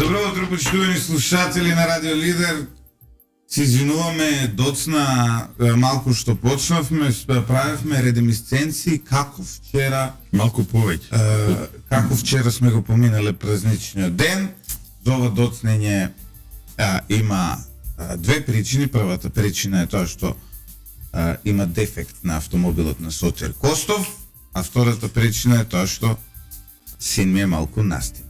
Добро утро, почитувани слушатели на Радио Лидер. Се извинуваме доцна малку што почнавме, правевме редемисценции како вчера. Малку повеќе. Како вчера сме го поминале празничниот ден. За ова доцнење има две причини. Првата причина е тоа што има дефект на автомобилот на Сотир Костов, а втората причина е тоа што син ми е малку настинат.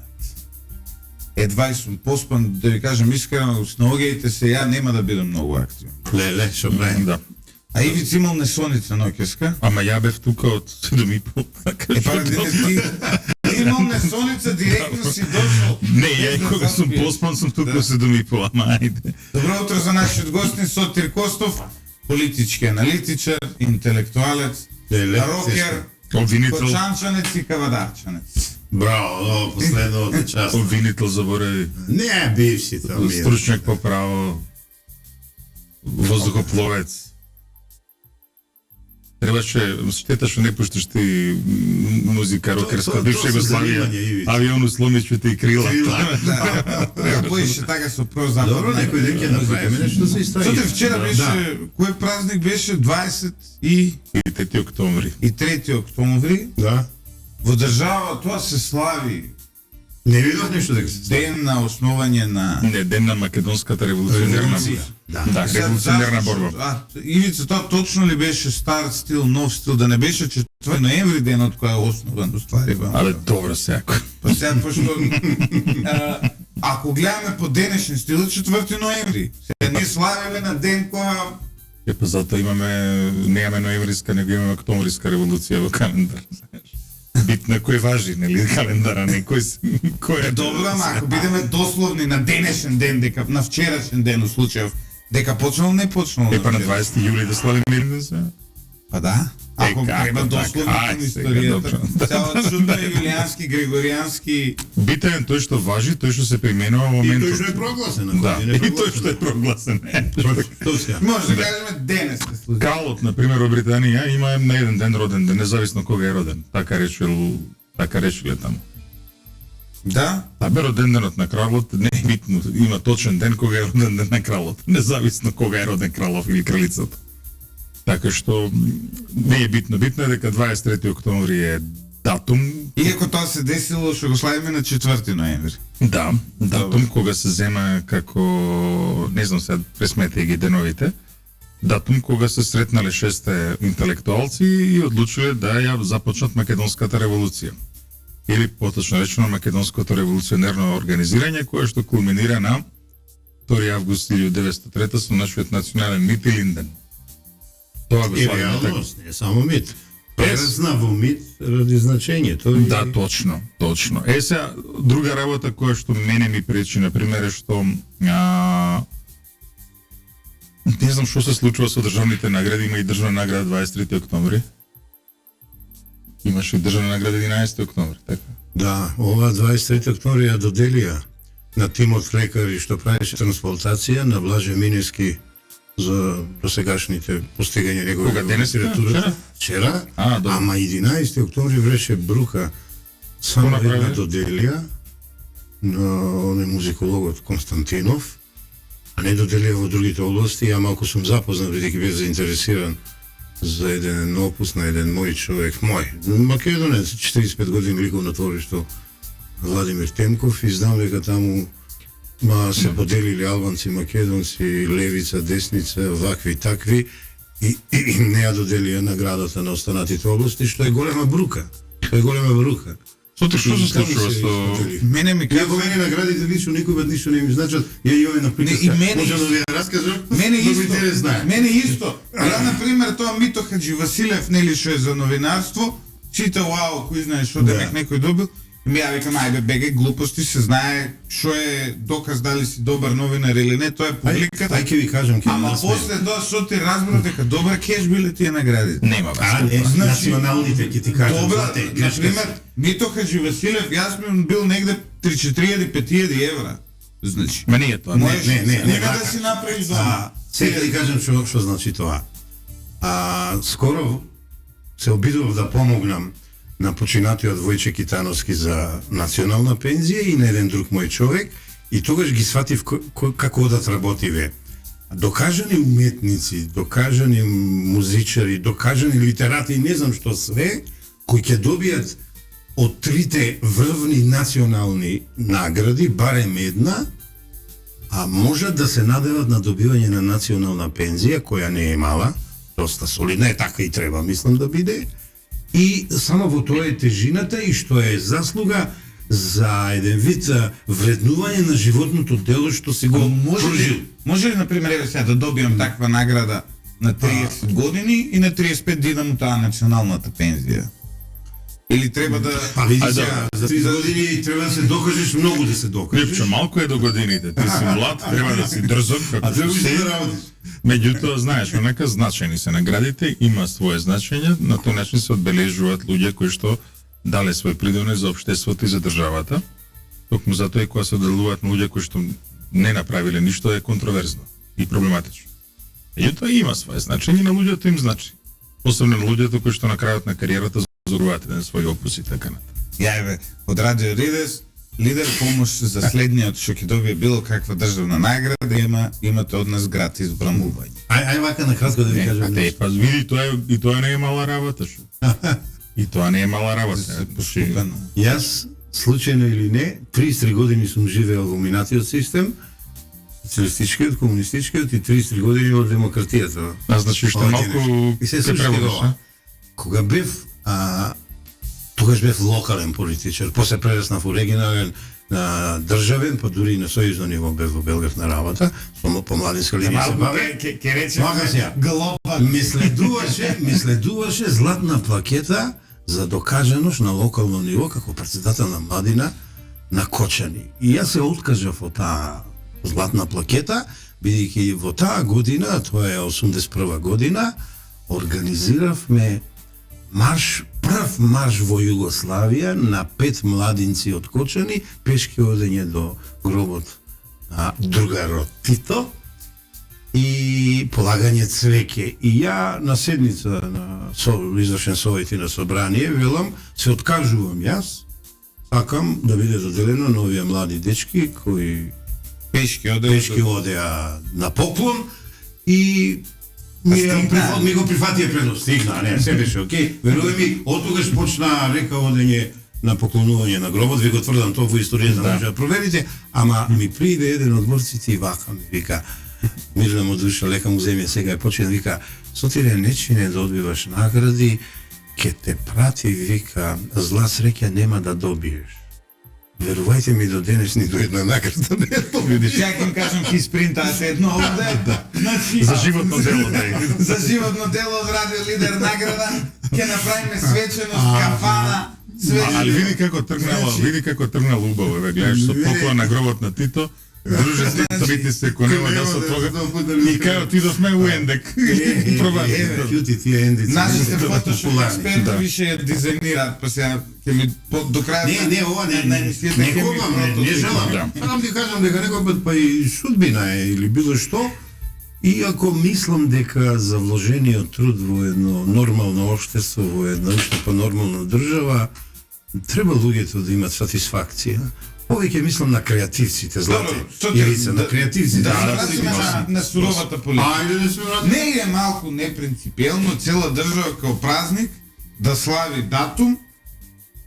Едва и сум поспан, да ви кажам искрено, снаоѓајте се, ја нема да бидам многу активен. Леле, шо правим? Да. А Ивица имал несоница ноќеска. Ама ја бев тука од 7:30. Ти имал несоница, директно си дошол. Не, ја кога сум поспан сум тука од 7:30, ама ајде. Добро утро за нашиот гостин Сотир Костов, политички аналитичар, интелектуалец, рокер, Обвинител, кочанчанец и кавадарчанец. Браво, последно част. обвинител заборави, Не, бивши там ми е. стручњак по право, воздухопловец. Требаше, штета што не пушташ ти музика рокерска, то бивша се Југославија, занимање, Ивица. авиону сломичвите и крила. Да, боише така со прозапад. Добро, некој ден ќе направиме нешто за историја. Сотир вчера беше, кој празник беше 23 И 3 октомври. октомври. Да. Во држава тоа се слави Не видов нешто дека се ден на основање на Не, ден на македонската револуционерна Револуција. Да. Да, револуционерна борба. Ивица, тоа точно ли беше стар стил, нов стил, да не беше 4 ноември денот кој е основан уствари? Абе, добро сеако. Па сега, пошто ако гледаме по денешен стил, 4 ноември. Сега ние славиме на ден која Па затоа немаме ноемвриска, него имаме октомвриска револуција во календар. Знаеш. Битно е кој важи, нели, календара, не кој е добро, ама ако бидеме дословни на денешен ден, дека на вчерашен ден у случајов, дека почнал, не почнал. Па на 20 јули да славиме или се? Па да. Ако како треба така? дословно Ај, към сега, историјата. добро. Цяла чудна јулијански, григоријански. Битен е тој што важи, тој што се применува во И моментот. тој што е прогласен. Да, и тој што е прогласен. Тоа сега. Може да кажеме денес се случи. Кралот, на пример, во Британија има на еден ден роден ден, независно кога е роден. Така решиле таму. Да? Бе роден денот на кралот не е битно, има точен ден кога е роден ден на кралот, независно кога е роден кралов или кралицата. Така што не е битно, битно е дека 23 октомври е датум. Иако тоа се десило, што го славиме на 4 ноември. Да, датум кога се зема како, не знам сега, пресмете ги деновите, датум кога се сретнале 6 интелектуалци и одлучиле да ја започнат Македонската револуција. Или поточно речено Македонското револуционерно организирање, кое што кулминира на 2 август 1903 со нашиот национален мит Илинден. Тоа го И славиме така. реалност, не само мит. Прерасна во мит ради значењето. Да, точно. Сега, друга работа која што мене ми пречи, на пример, е што не знам што се случува со државните награди, има и државна награда 23 октомври. Имаше и државна награда 11 октомври, така. Да, ова 23 октомври ја доделија на тимот лекари што правеше трансплантација на Блаже Минески за досегашните постигања негови Кога, денес? Вчера, А, добро. ама 11 октомври беше брука. Само направи? една доделија на оној музикологот Константинов, а не доделија во другите области. Ја малку сум запознат, бидејќи бев заинтересиран за еден опус на еден мој човек, македонец, 45 години ликовно творишто Владимир Темков, и знам дека таму се поделили албанци, македонци, левица, десница, вакви, такви, и не ја доделија наградата на останатите области, што е голема брука. Сотир, што се И таму случува се со... изподели. Мене ми Иако кажа, мене наградите лично никога ништо не ми значат, ја имаме на приказка. Не, и мене Можам исто. да ви ја раскажам? мене Многу исто, интересна е. мене исто. Ја, например, тоа Мито Хаджи Василев, нели, што е за новинарство, чита, вау, кој знае што денек некој добил, и ми ја викам, ајде, беге, глупости, се знае што е доказ дали си добар новинар или не, тоа е публиката. Ај ќе ви кажам, ќе Ама после тоа што ти разбрав дека добар кеш биле тие награди. Нема, бе. Значи, националните ќе ти кажам. Добра, знате, грешка например, се. Мито Хаджи Василев, јас ми бил негде 3-4-5 евра. Значи, Ма не е тоа. можеш не, нека вака. да си направиш дома. Сега ти кажам што значи тоа. Скоро се обидував да помогнам на починатиот Војче Китановски за национална пензија и на еден друг мој човек, И тогаш ги сватив како одат работиве. Докажани уметници, докажани музичари, докажани литерати, не знам што све, кои ќе добијат од трите врвни национални награди, барем една, а можат да се надеват на добивање на национална пензија, која не е мала, доста солидна, е така и треба, мислам да биде. И само во тоа е тежината и што е заслуга за еден вид вреднување на животното дело што си го прожил. Може ли, например, еве сега да добијам таква награда на 30 години и на 35 динам таа националната пензија? Или треба да... Па види сега, за 30 години треба да се докажеш, многу да се докажеш. Липче, малку е до годините. Ти си млад, треба да си дрзок, А како треба си. да работиш. Меѓутоа, знаеш, онака значајни се наградите, има свое значење, на тој начин се одбележуваат луѓе кои што дале свој придонес за општеството и за државата. Токму затоа и кога се оделуваат на луѓе кои што не направиле ништо е контроверзно и проблематично. Меѓутоа има свое значење, на луѓето им значи. Посебно на луѓето кои што на крајот на кариерата зоруваат еден свој опус и така натаму. Ја еве, од Радио Ридес, лидер помош за следниот што ќе добие било каква државна награда, имате од нас гратис врамување. Ај вака на кратко да ви кажам Те, нешто. па види, тоа не е мала работа, шо. И тоа не е мала работа. Постепено. Јас, случајно или не, 33 години сум живеел во минатиот систем, социјалистичкиот, комунистичкиот и 33 години во демократијата. А значи што Ова малку денеш. И се се слушате преводиш, ова. Кога бев, тогаш бев локален политичар, после прераснав у регионален, на државен, па дури и на сојузно ниво бев во Белград на работа, со помладинска линија се баве. Ке речем Вака сега. глоба. Ми следуваше златна плакета за докажаност на локално ниво како претседател на младина на Кочани. И јас се откажав од таа златна плакета, бидејќи во таа година, тоа е 81 година, организиравме прв марш во Југославија на 5 младинци од Кочани, пешки одење до гробот на другарот Тито и полагање цвеќе. И ја на седница на извршен совет и на собрание велам, се откажувам јас, сакам да биде доделено на овие млади дечки кои Пешки одеа на поклон и ми го прифатија предот, стигна, не, се беше окей. Верувај ми, од тогаш почна река одење на поклонување на гробот, ви го тврдам тоа во историјата, може да проверите, ама ми приде еден од борците и вака ми вика, мирна му душа, лека му земја, сега е почен, вика, Сотире, нечине да одбиваш награди, ке те прати, вика, зла среќа нема да добиеш. Верувајте ми, до денес ни до една награда не е победиш. Сега ќе им кажам ки спринташ едно овде. Значи, За животно дело, да. за животно дело од Радио Лидер награда ќе направиме свеченост, кафана, Ali vidi kako trgnalo убаво, еве гледаш со поклон на гробот на Тито, дружество трити се конема да со тога. И кај отидовме у Ендек. Ќути тие ендици. Нашите фотошоп експерти више ја дизајнираат, па сега ќе ми до крајот. Не, ова не копам, не желам. Само ти кажам дека некој пат па и судбина е или било што. Иако мислам дека за вложениот труд во едно нормално општество, во една уште по-нормална држава, треба луѓето да имат сатисфакција. Повеќе мислам на креативците, Злате. Илица, на креативците. На суровата политика. Ајде да се вратиме. Не е малку непринципиелно цела држава као празник да слави датум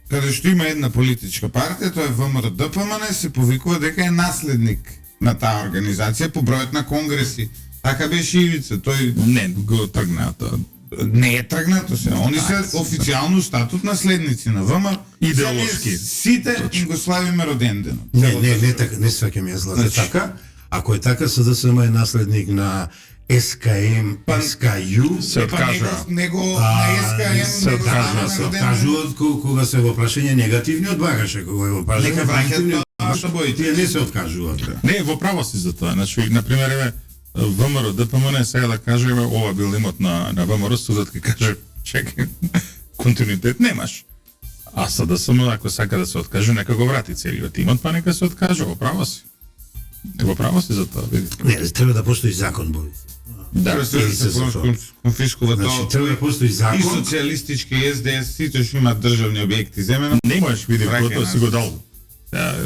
каде што има една политичка партија, тоа е ВМРО ДПМН, се повикува дека е наследник на таа организација по бројот на конгреси. Така беше Ивица, тој Не, го тргна тоа. не е тргнато се. Они се официјално статут наследници на ВМРО. Идеолошки. Сите им го славиме роден ден. Не така, не сваќам ја, Злате, така. Ако е така, СДСМ е наследник на СКМ, СКЮ, Се откажува. Него на СКМ се него откажува, славиме се роден ден. кажуваат кога се во прашање негативниот багаше, кога е во прашање Нека враќаат позитивниот, тоа што боите. тие не се откажуваат. Не, во право си за тоа. Значи, на пример, еве, ВМРО ДПМН сега да кажеме, ова бил имот на ВМРО, судот ќе каже, чекај, континуитет немаш. А СДСМ, ако сака да се откаже, нека го врати целиот имот, па нека се откаже, во право си. Во право си за тоа, види. Не, треба да постои закон, Борис. Треба или се за тоа. конфискува Значи, тоа. треба да постои И закон. социјалистички и СДС сите што имаат државни објекти земено. Не можеш види Враќај кото нас. си го дал.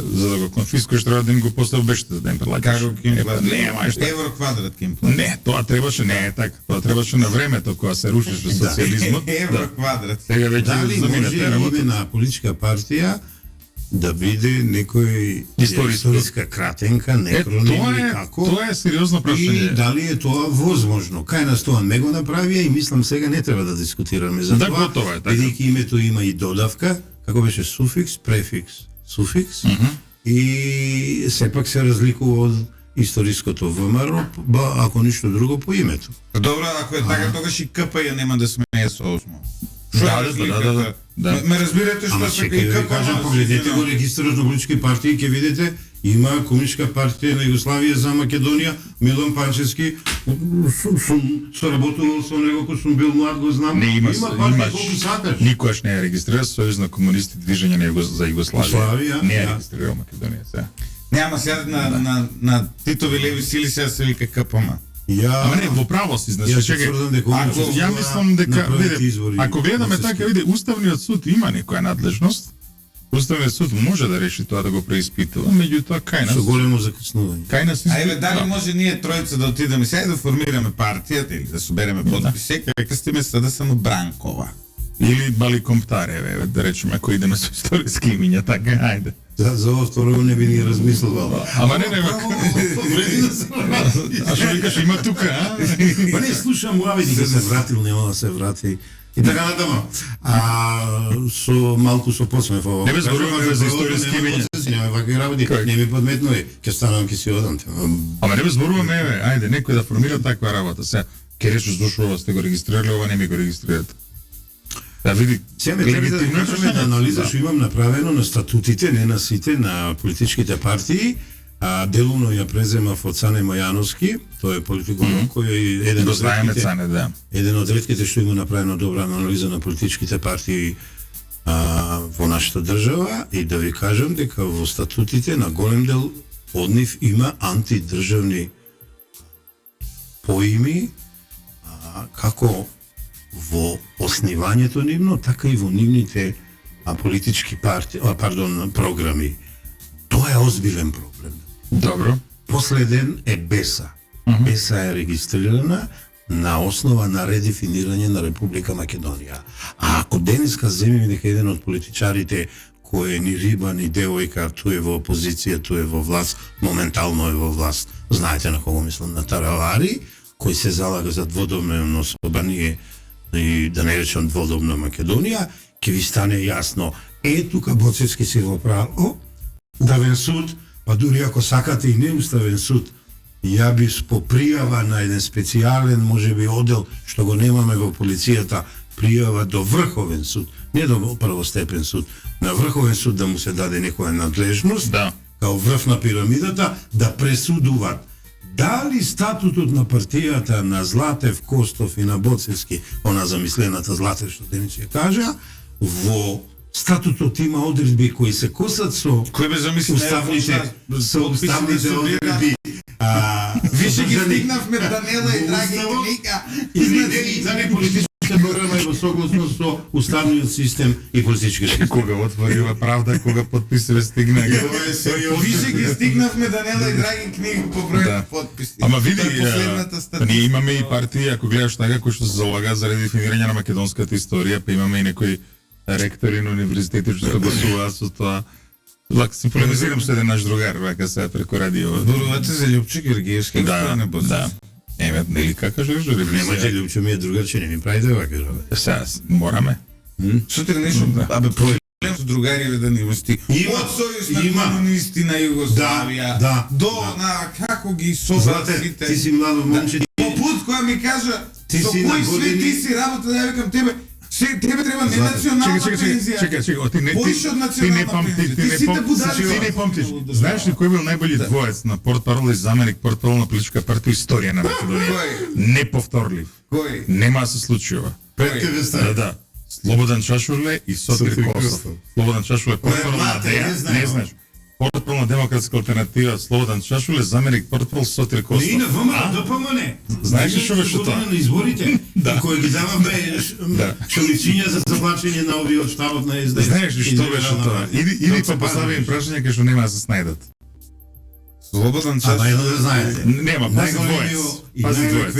За да го конфискуеш треба да им го после обешташ да им платиш. Како ќе им платиш? Нема што. Евро квадрат ќе им платиш. Не, тоа требаше, не е така. Тоа требаше на времето кога се рушеше социјализмот. Евро квадрат. Сега веќе Дали замина може таа работа. име на политичка партија да биде некој историска кратенка, некроним или како? Тоа е сериозно И прашање. дали е тоа возможно? Кај нас тоа не го направија и мислам сега не треба да дискутираме за Да, тоа. готово е, така. Бидејќи името има и додавка, како беше суфикс, префикс, суфикс, и сепак се разликува од историското ВМРО, ако ништо друго по името. Добро, ако е така, тогаш и КП ја нема да смее со осмо. Да. Ме разбирате што Ама се чекај и да ви КП. кажам, погледнете го регистарот на политички партии, ќе видите, има Комунистичка партија на Југославија за Македонија, Милан Панчевски, сум соработувал со него кога сум бил млад, го знам. Не има партија колку сакаш. Никогаш не е регистрирал Сојуз на комунисти движење на за Југославија. Југославија, Не е да. регистрирал Македонија сега. Нема сега на Титови леви сили сега се вика КПМ. Ама не, во право си, значи, Ја ќе чекај. тврдам дека Ако- Ја мислам дека, направите виде, избори. ако гледаме да се така, виде, Уставниот суд има некоја надлежност. Уставниот суд може да реши тоа да го преиспитува, меѓутоа кај Со нас, големо закъснување. кај нас Ајде, дали може ние тројца да отидеме сега и да формираме партијата или да собереме подписи, ќе крстиме Сада само Бранкова. или Бали Комптареве, да речеме, ако идеме со историски имиња, така, ајде. За ова второ не би ни размислувал. Ама не, Вреди да се врати. а што викаш, има тука, а? Па не слушам муави дека се вратил, нема да се врати. И така натаму. Со малку со посмев ово. Не бе, зборуваме за историски имиња. Нема вакви работи. Кој? Не ми подметнуј. Ќе станам, ќе си одам. Ама не бе зборуваме, еве, ајде, некој да формира таква работа. Сега, ке речеш зошто ова сте го регистрирали, ова не ми го регистрирате. Да види, Сега ме треба да кажеме на анализа што имам направено на статутите, не на сите, на политичките партии, делумно ја преземав од Цане Мајановски, тој е политиколог кој е еден го од знаеме ретките, Цане, да. еден од ретките што има направено добра анализа на политичките партии во нашата држава, и да ви кажам дека во статутите на голем дел од нив има антидржавни поими, како во основањето нивно, така и во нивните политички партии, програми. Тоа е озбилен проблем. Добро. Последен е БЕСА. БЕСА е регистрирана на основа на редефинирање на Република Македонија. А ако денеска земеме дека еден од политичарите кој е ни риба, ни девојка, тој е во опозиција, тој е во власт, моментално е во власт. Знаете на кого мислам, на Таравари, кој се залага за дводомно собрание и да не речам дводомна Македонија, ќе ви стане јасно. Тука Боцевски се во право, Уставен суд, па дури ако сакате и неуставен суд, ја би по пријава на еден специјален, можеби одел, што го немаме во полицијата, пријава до Врховен суд, не до првостепен суд, на Врховен суд да му се даде некоја надлежност, Да. као врв на пирамидата, да пресудуваат дали статутот на партијата на Златев, Костов и на Боцевски, она замислената Златев што денес ја кажа, во статутот има одредби кои се косат со Кој бе замисли уставните одредби. Више ги стигнавме Данела и Драги Кника. И за не политичка програма и во согласно со уставниот систем и политичките. Кога отвори ова правда, кога подписиве стигна. Више ги стигнавме Данела и Драги Книг по број Да. подписи. Ама види, Тоа е последната статистика. ние имаме и партии, ако гледаш така, кои што се залага за редефинирање на македонската историја, па имаме и некои ректори на универзитети што согласуваат со тоа. Лак си полемизирам со еден наш другар, вака се преку радио. Зборувате за Љупчо Георгиевски, Да, Боцев. да. Еме, нели како кажеш, Немате Љупчо ми е другар, че не ми правите вака работа. Сега мораме. Сутре нешто, абе проблем со другариве да не имасти. Има, Од Сојуз на има. комунисти на Југославија, Да, до да. на како ги собрат Злате, сите. ти си младо момче, По пут која ми кажа, Ти со си на кој свет години- ти си работа, да ја викам тебе, тебе треба не национална пензија. Чекај, ти не Поише од ти не национална памтиш, пензија. ти не сите будали памтиш, ти не што памтиш. да Знаеш ли кој бил најбољи двоец на портпарол и заменик портпарол на политичка партија историја на Македонија? Кој? Неповторлив. Кој? Нема да се случува. пред тебе Да, стане. да. Слободан Чашуле и Сотир Сотир Косов. Костов. Слободан Чашуле портпарол на млад, ДЕА, не знаем. не знаеш. портпол на демократска алтернатива Слободан Чашуле, заменик портпол Сотир Не, Костов. и на ВМРО, ДПМН. Знаеш ли што беше тоа? На изборите, Да. и кои ги даваме Да. шаличиња за заплачење на овие од штабот на СДС. Знаеш ли што беше тоа? Или па постави им прашање кај што нема да се снајдат. Слободан А час. најно да знаете. Нема, пази двоец. И Пази двоец.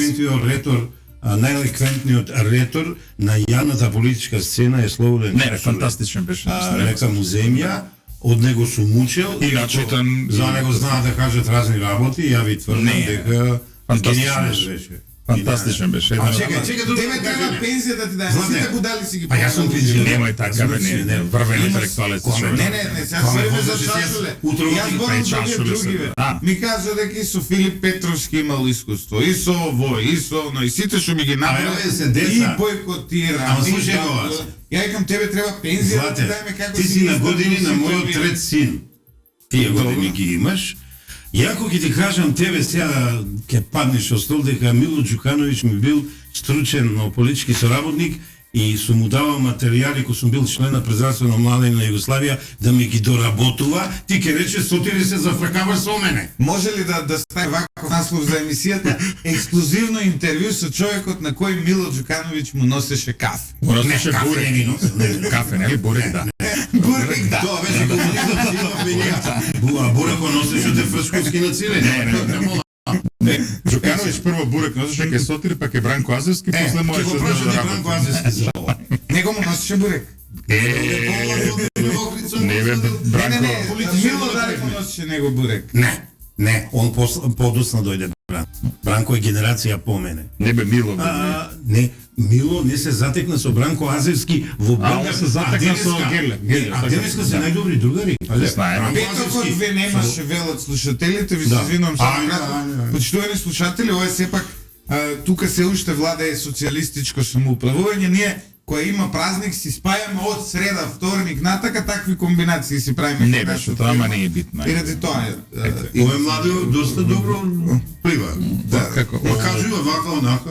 најелоквентниот ретор на јавната политичка сцена е Слободен Не, Чашуле. фантастичен беше. Река му земја, од него сум учел, И начитан, за него знаат да кажат разни работи, ја ви тврдам Не, дека фантастичен гениален беше. беше. Фантастичен беше. А чекај, друго Тебе да треба кажеме. пензија да ти даде. Златне. Сите будали си ги. Па јас сум пензионер. Немој така, бе, не, врвен Имаш- интелектуалец си човек. Не, сега Кога ме збориме за возеше, јас Чашуле. утро Јас ти зборам за Чашуле овие се, други, бе. да. Ми кажа дека и со Филип Петровски имал искуство, и со ово, и со оно, и сите што ми ги еве се набрали, деца. и бойкотира. Ама и слушај така. го, аз. Ја викам тебе треба пензија да ти Злате, дајме како ти си ги на години на издадил мојот сите трет син. Тие години ги имаш. И ако ќе ти кажам тебе сега ќе паднеш од стол дека Мило Џукановиќ ми бил стручен но политички соработник и сум му давал материјали кој сум бил член на Презраствено младење на Југославија да ми ги доработува, ти ќе рече Сотири се зафркаваш со мене. Може ли да стави ваков наслов за емисијата? Ексклузивно интервју со човекот на кој Мило Џукановиќ му носеше кафе. Носеше кафе бурек. не ни носи, не. Кафе, нели? Бурек, да. Бурек, да. Тоа беше комунизам, си имавме ние. Бурако носеше де фршковски на циле. Не, Џукановиќ прво бурек носеше кај Сотир, па кај Бранко Азевски, после Ќе можеше го да праша работи. Бранко Азевски за ова. Него му носеше бурек. Не бе, Не, Бранко. Мило дали му носеше него бурек. Не, он подоцна дојде Бранко. Бранко е генерација по мене. Не бе, Мило бе. Не, Мило не се затекна со Бранко Азевски во А, Белград. он се затекна со Герле. А денеска се најдобри другари. Знаеме. Бранко Петокот Азевски- ве немаше велат слушателите, ви се Да. извинувам само Ајде, кратко. ајде. Почитувани слушатели, ова е сепак тука се уште владее социјалистичко самоуправување. Ние која има празник си спајаме од среда, вторник натака, такви комбинации си правиме. Не беше тоа, ама не е битно. И ради тоа е. Овој младо доста добро плива. Да, како? Ма кажува вака онака.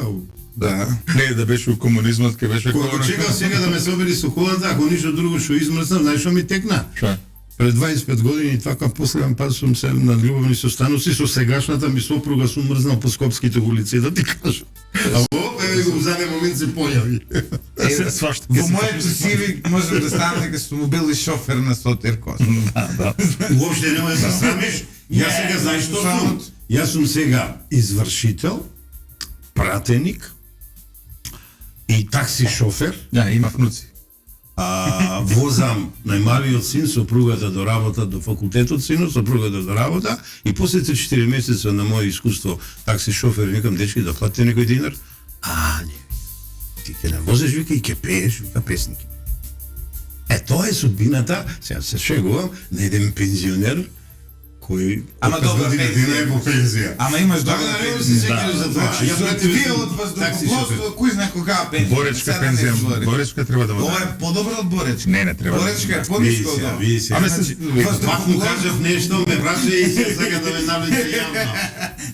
Да. Не, да беше у комунизмот, ке беше Кога чекав сега да ме се обери со колата, ако ништо друго што измрзнам, знаеш што ми текна? Шо? Пред 25 години така последен пат сум се на љубовни состаноци со сегашната ми сопруга сум мрзнал по скопските улици, да ти кажам. А во еве го за не момент се појави. Свашта. Во моето CV можам да станам дека сум му бил и шофер на Сотир Кост. Уопште нема да се срамиш. Јас сега знаеш што сум? Јас сум сега извршител, пратеник и такси шофер. Да, има внуци. Возам најмалиот син, сопругата до работа, до факултетот синот, сопругата до работа и после 4 месеца на моје искуство такси шофер, викам дечки да платите некој динар. Не. Ти ќе не возиш, вика, и ќе пееш, вика, песники. Тоа е судбината, сега се шегувам, на еден пензионер кој Ама добра пензија. е по пензија. Ама имаш Така добра да не се пензија. сеќаш за тоа. Ја пратив Вие сум од такси воздухопловство, шофер. кој знае кога пензија. Боречка Сега не пензија, зборим. Боречка треба да му Ова даде. е подобро од Боречка. Не треба да Боречка е даде. пониско од ова. Види се. Аме Значи, се Пак му кажав нешто, ме праша и се сака да ме навлече јавно.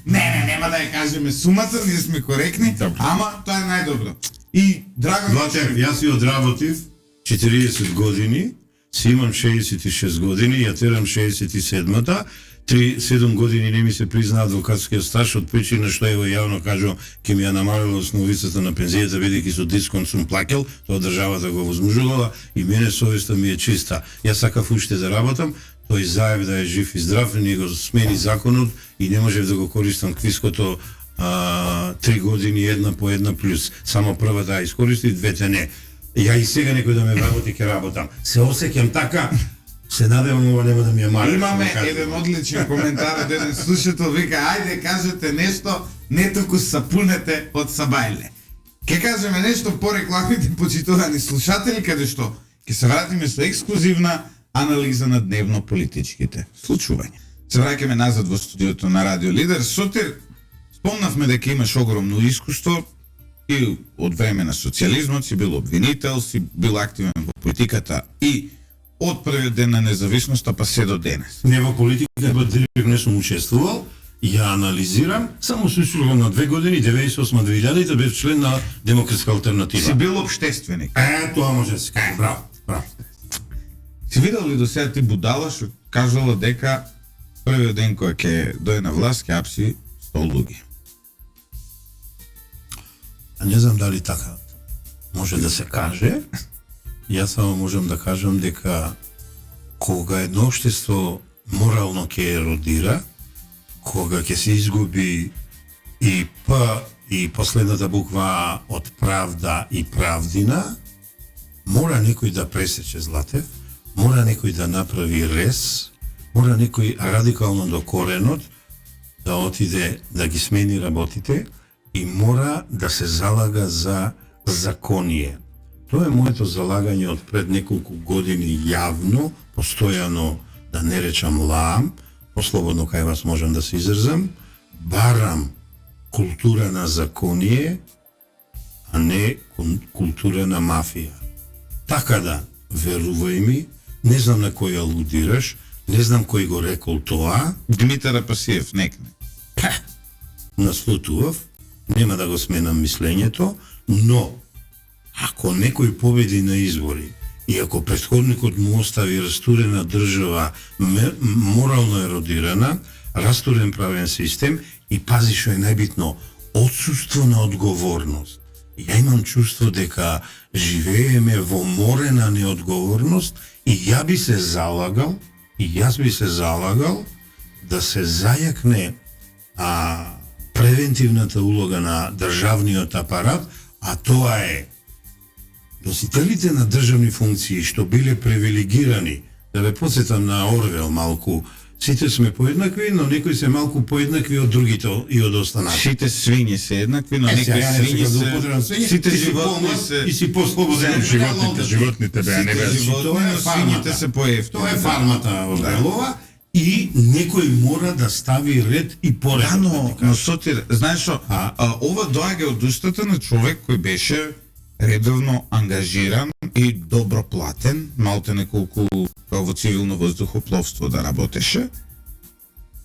Не, нема да ја кажеме сумата, ние сме коректни, Добро. ама тоа е најдобро. И драго ми Злате, јас си одработив 40 години, си имам 66 години, ја терам 67-та, 7 години не ми се призна адвокатскиот стаж од причина што ево јавно кажувам ќе ми ја намалила основицата на пензијата бидејќи со дисконт сум плаќал, тоа државата го возможувала и мене совеста ми е чиста. Јас сакав уште да работам, тој заев да е жив и здрав, ние го смени законот и не можев да го користам квиското 3 години една по една плюс. Само првата ја искористив, двете не. Ја и сега некој да ме вработи ќе работам. Се осеќам така, се надевам ова нема да ми е мали. Имаме еден одличен коментар од еден слушател, вика, ајде кажете нешто, не толку сапунете од Сабајле. Ке кажеме нешто по рекламите, почитувани слушатели, каде што ќе се вратиме со ексклузивна анализа на дневно политичките случувања. Се враќаме назад во студиото на Радио Лидер. Сотир, спомнавме дека имаш огромно искуство и од време на социјализмот си бил обвинител, си бил активен во политиката и од првиот ден на независноста па се до денес. Не во политика, ба директно не сум учествувал, ја анализирам, само се учувам на 2 години, 98-2000, бев член на Демократска алтернатива. Си бил обштественик. Тоа може да се каже, браво, браво. Си видел ли до сега ти будала што кажала дека првиот ден кој ќе дојде на власт ќе апси 100 луѓе. А не знам дали така може да се каже. Јас само можам да кажам дека кога едно општество морално ќе еродира, кога ќе се изгуби и П и последната буква А од правда и правдина, мора некој да пресече Златев, мора некој да направи рез, мора некој радикално до коренот да отиде да ги смени работите и мора да се залага за законие. Тоа е моето залагање од пред неколку години јавно, постојано, да не речам лаам, послободно кај вас можам да се изразам, барам култура на законие, а не култура на мафија. Така да, верувај ми, не знам на кој алудираш, не знам кој го рекол тоа, Димитар Апасиев, некне. наслутував, нема да го сменам мислењето, но ако некој победи на избори и ако претходникот му остави растурена држава, морално еродирана, растурен правен систем и пази што е најбитно, отсуство на одговорност. Ја имам чувство дека живееме во море на неодговорност и јас би се залагал да се зајакне превентивната улога на државниот апарат, а тоа е носителите на државни функции што биле привилегирани, да ве подсетам на Орвел малку, сите сме поеднакви, но некои се малку поеднакви од другите и од останати. Сите свињи се еднакви, но некои свињи се... Сите животни се... И си послободен. Животните беа не беа. Животни, но свињите се поевтини. Тоа е фармата Орвелова и некој мора да стави ред и поред. Да, но Сотир, знаеш што, ова доаѓа од устата на човек кој беше редовно ангажиран и добро платен, малте неколку во цивилно воздухопловство да работеше,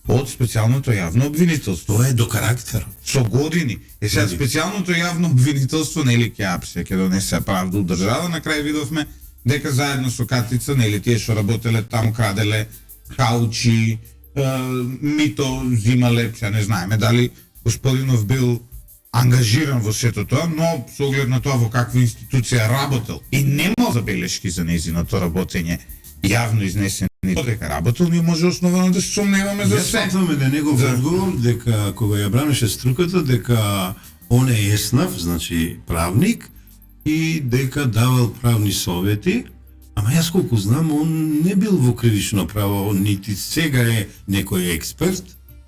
од специјалното јавно обвинителство. Тоа е до карактерот. Со години. Е сега специјалното јавно обвинителство нели ќе апсе, ќе донесе правда у држава, на крај видовме дека заедно со Катица, нели тие што работеле таму, краделе каучи, мито зимале, сега не знаеме дали господинов бил ангажиран во сето тоа, но со оглед на тоа во каква институција работел и нема забелешки за нејзиното работење јавно изнесени дека работел, ние може основано да се сомневаме за се. Јас сметам да негов одговор дека кога ја бранеше струката дека он е еснав, значи правник и дека давал правни совети, ама јас колку знам он не бил во кривично право, нити сега е некој експерт,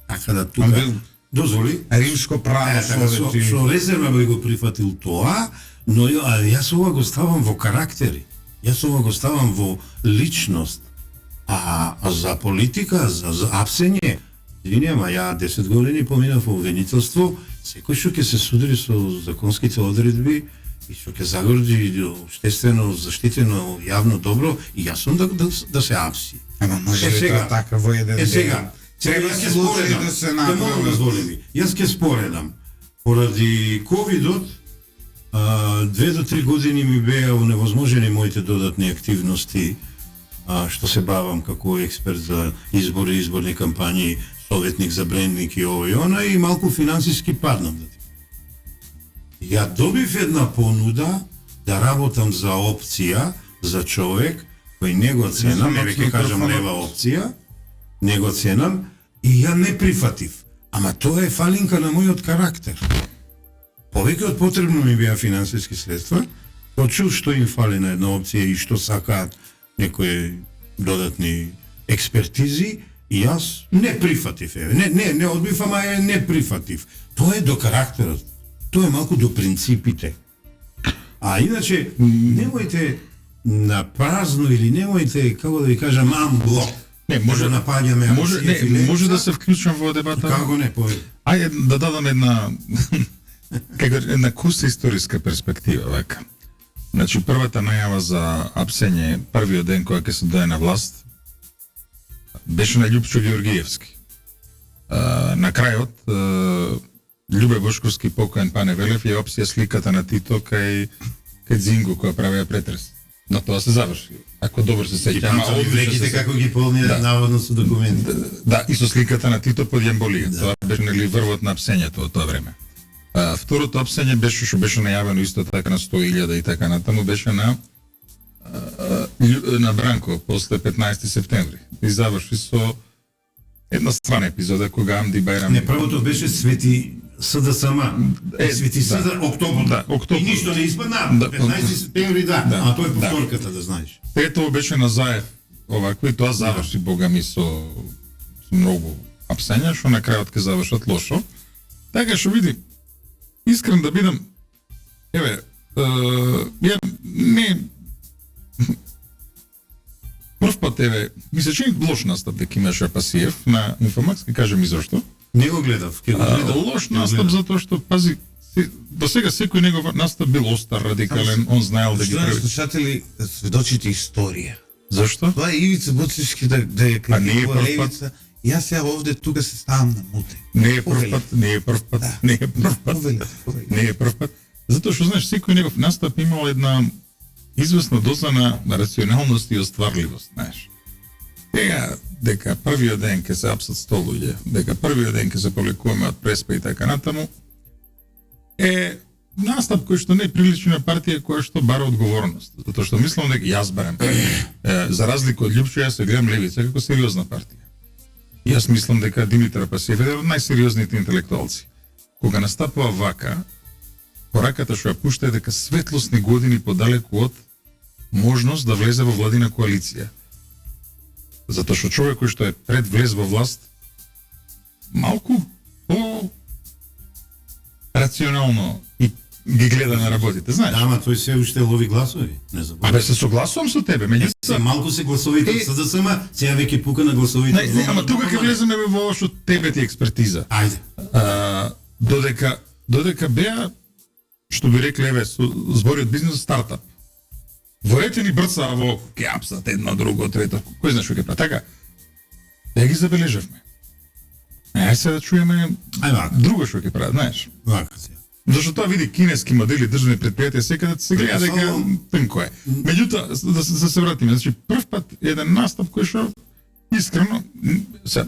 така да тука дозволи римско право совети. Со резерва би го прифатил тоа, но јас ова го ставам во карактери. Јас ова го ставам во личност. А за политика, за апсење, ама ја 10 години поминав во обвинителство, секој што ќе се судри со законските одредби и што ќе загорди обштествено заштитено јавно добро, и јас сум да се апси. Ама може ли тоа така во еден ден? Сега, треба ќе случаи споредам, да се направи. Јас ќе споредам. Поради ковидот, 2 до 3 години ми беа оневозможени моите додатни активности, што се бавам како експерт за избори, изборни кампањи, советник за брендинг и ово и она, и малку финансиски паднам. Ја добив една понуда да работам за опција, за човек кој не го ценам, не ќе кажам лева опција, не го ценам, и ја не прифатив. Ама тоа е фалинка на мојот карактер. Повеќе од потребно ми беа финансиски средства, почув што им фали на една опција и што сакаат некои додатни експертизи, и јас не прифатив. Не одбив, ама не прифатив. Тоа е до карактерот. Тоа е малку до принципите. А иначе, немојте на празно или немојте, како да ви кажам, амблок. Не, може да напаѓаме може да се вклучам во дебата. Како не, Ајде да дадам една една куста историска перспектива века. Значи првата најава за апсење првиот ден кога ќе се дојде на власт беше на Љупчо Георгиевски. На крајот Љубе Бошковски покоен Пане Велев ја опсија сликата на Тито кај Зингу која правеа претрес. Но тоа се заврши. Ако добро се Ги сеќам, памтам и влеките како ги полнија Да. наводно со документи. Да, и со сликата на Тито под Јамболија. Тоа беше нели врвот на апсењето од тоа време. Второто апсење беше што беше најавено исто така на 100.000 и така натаму, беше на Бранко после 15 септември. И заврши со една страна епизода кога Амди Бајрам Не, првото беше Свети СДСМ. Свети да. СД октобор. Да, октобор. И ништо не испадна. Да. 15 септември, да. Да. А тоа е повторката, да знаеш. Третово беше на Заев, овако и тоа заврши бога ми со многу апсења, што на крајот ќе завршат лошо. Така што види, искрен да бидам, еве, ја не прв пат, еве, ми се чини лош настап дека имаше Пасиев на Инфомакс, ке кажем и зашто. Не го гледав, ќе го гледам. Лош настап затоа што, пази, до сега секој негов настап бил остар, радикален, он знаел да ги Што прави. слушатели сведочите историја. Зашто? Тоа е Ивица Буцевски да ја А не е критикува прв пат. Левица. И Јас сега овде тука се ставам на муте. Не е прв Повели. пат, не е прв пат, Да. не е прв пат. Повели, повели. Не е прв пат. Затоа што знаеш, секој негов настап имал една известна доза на рационалност и остварливост, знаеш. Сега, дека првиот ден ќе се апсат 100 луѓе, дека првиот ден ќе се повлекуваме од преспа и така натаму, е настап кој што не приличи на партија која што бара одговорност. Затоа што мислам дека јас барам, за разлика од Лјупчо, јас се гледам Левица како сериозна партија. И јас мислам дека Димитар Пасиев е еден од најсериозните интелектуалци. Кога настапува вака, пораката што ја пушта е дека светлосни години подалеку од можност да влезе во владина коалиција. Затоа што човек кој што е пред влез во власт, малку по рационално и ги гледа на работите, знаеш? Да, ама тој се уште лови гласови. Не забравяй. Абе се согласувам со тебе, Се меѓутоа малку се гласовите од СДСМ, сега веќе пука на гласовите. не, ама тука ќе влеземе во ovo што тебе ти е експертиза. Ајде. Додека беа, што би рекле, еве, збориот бизнес стартап. Воете ни брца во кеапсат, едно, друго, трето, кој знае што ќе прави. Така, ја ги забележавме. Ајде се да чуеме Ајде вака. друго што ќе прави, знаеш. Вака сега. Зашто тоа види кинески модели државни предпријатија секаде се гледа дека Само- тнко е. Меѓутоа, да се вратиме, значи прв пат еден настап кој што искрено се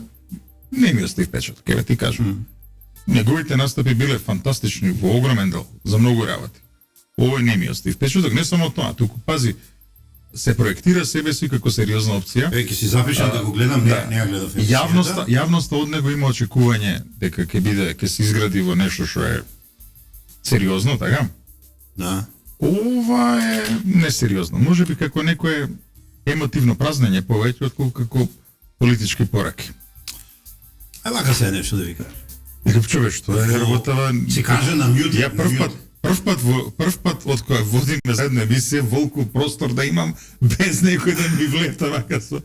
не ми остави впечаток, еве ти кажам. Неговите настапи биле фантастични во огромен дел за многу работи. Овој не ми остави впечаток, не само тоа, туку пази се проектира себе си како сериозна опција. Веќе си запишам да го гледам, не ја гледав. Јавноста од него има очекување дека ќе се изгради во нешто што е сериозно, така? Да. Ова е несериозно. Може би како некое емотивно празнење повеќе отколку како политички пораки. Ајде вака сега нешто да ви кажам. Лјупчове, што е работава... Се каже на мјут. Ја прв пат од која водиме заедно емисија, волку простор да имам без некој да ми влета вака со...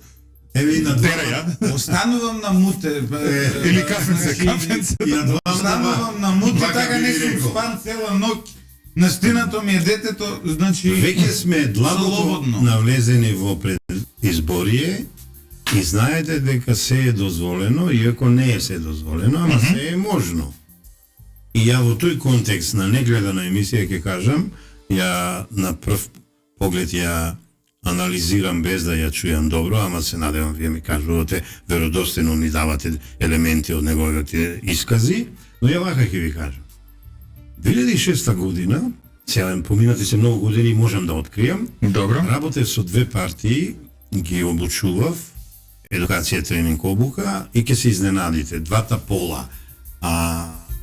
Еве и на Тера два. ја. Останувам на муте. Или кафенце. И на два. Останувам на муте, Вака така би не ви сум рекол. спан цела ноќ. Настинато ми е детето, значи... Веќе сме длабоко слободно. навлезени во предизборие и знаете дека се е дозволено, иако не е се дозволено, ама се е можно. И ја во тој контекст на негледана емисија ќе кажам, ја на прв поглед ја анализирам без да ја чујам добро, ама се надевам вие ми кажувате, веродостојно ми давате елементи од неговите искази, но ја вака ќе ви кажам. 2006 година, сега поминати се многу години, можам да откријам, Добро. работев со две партии, ги обучував, едукација, тренинг, обука, и ќе се изненадите, двата пола,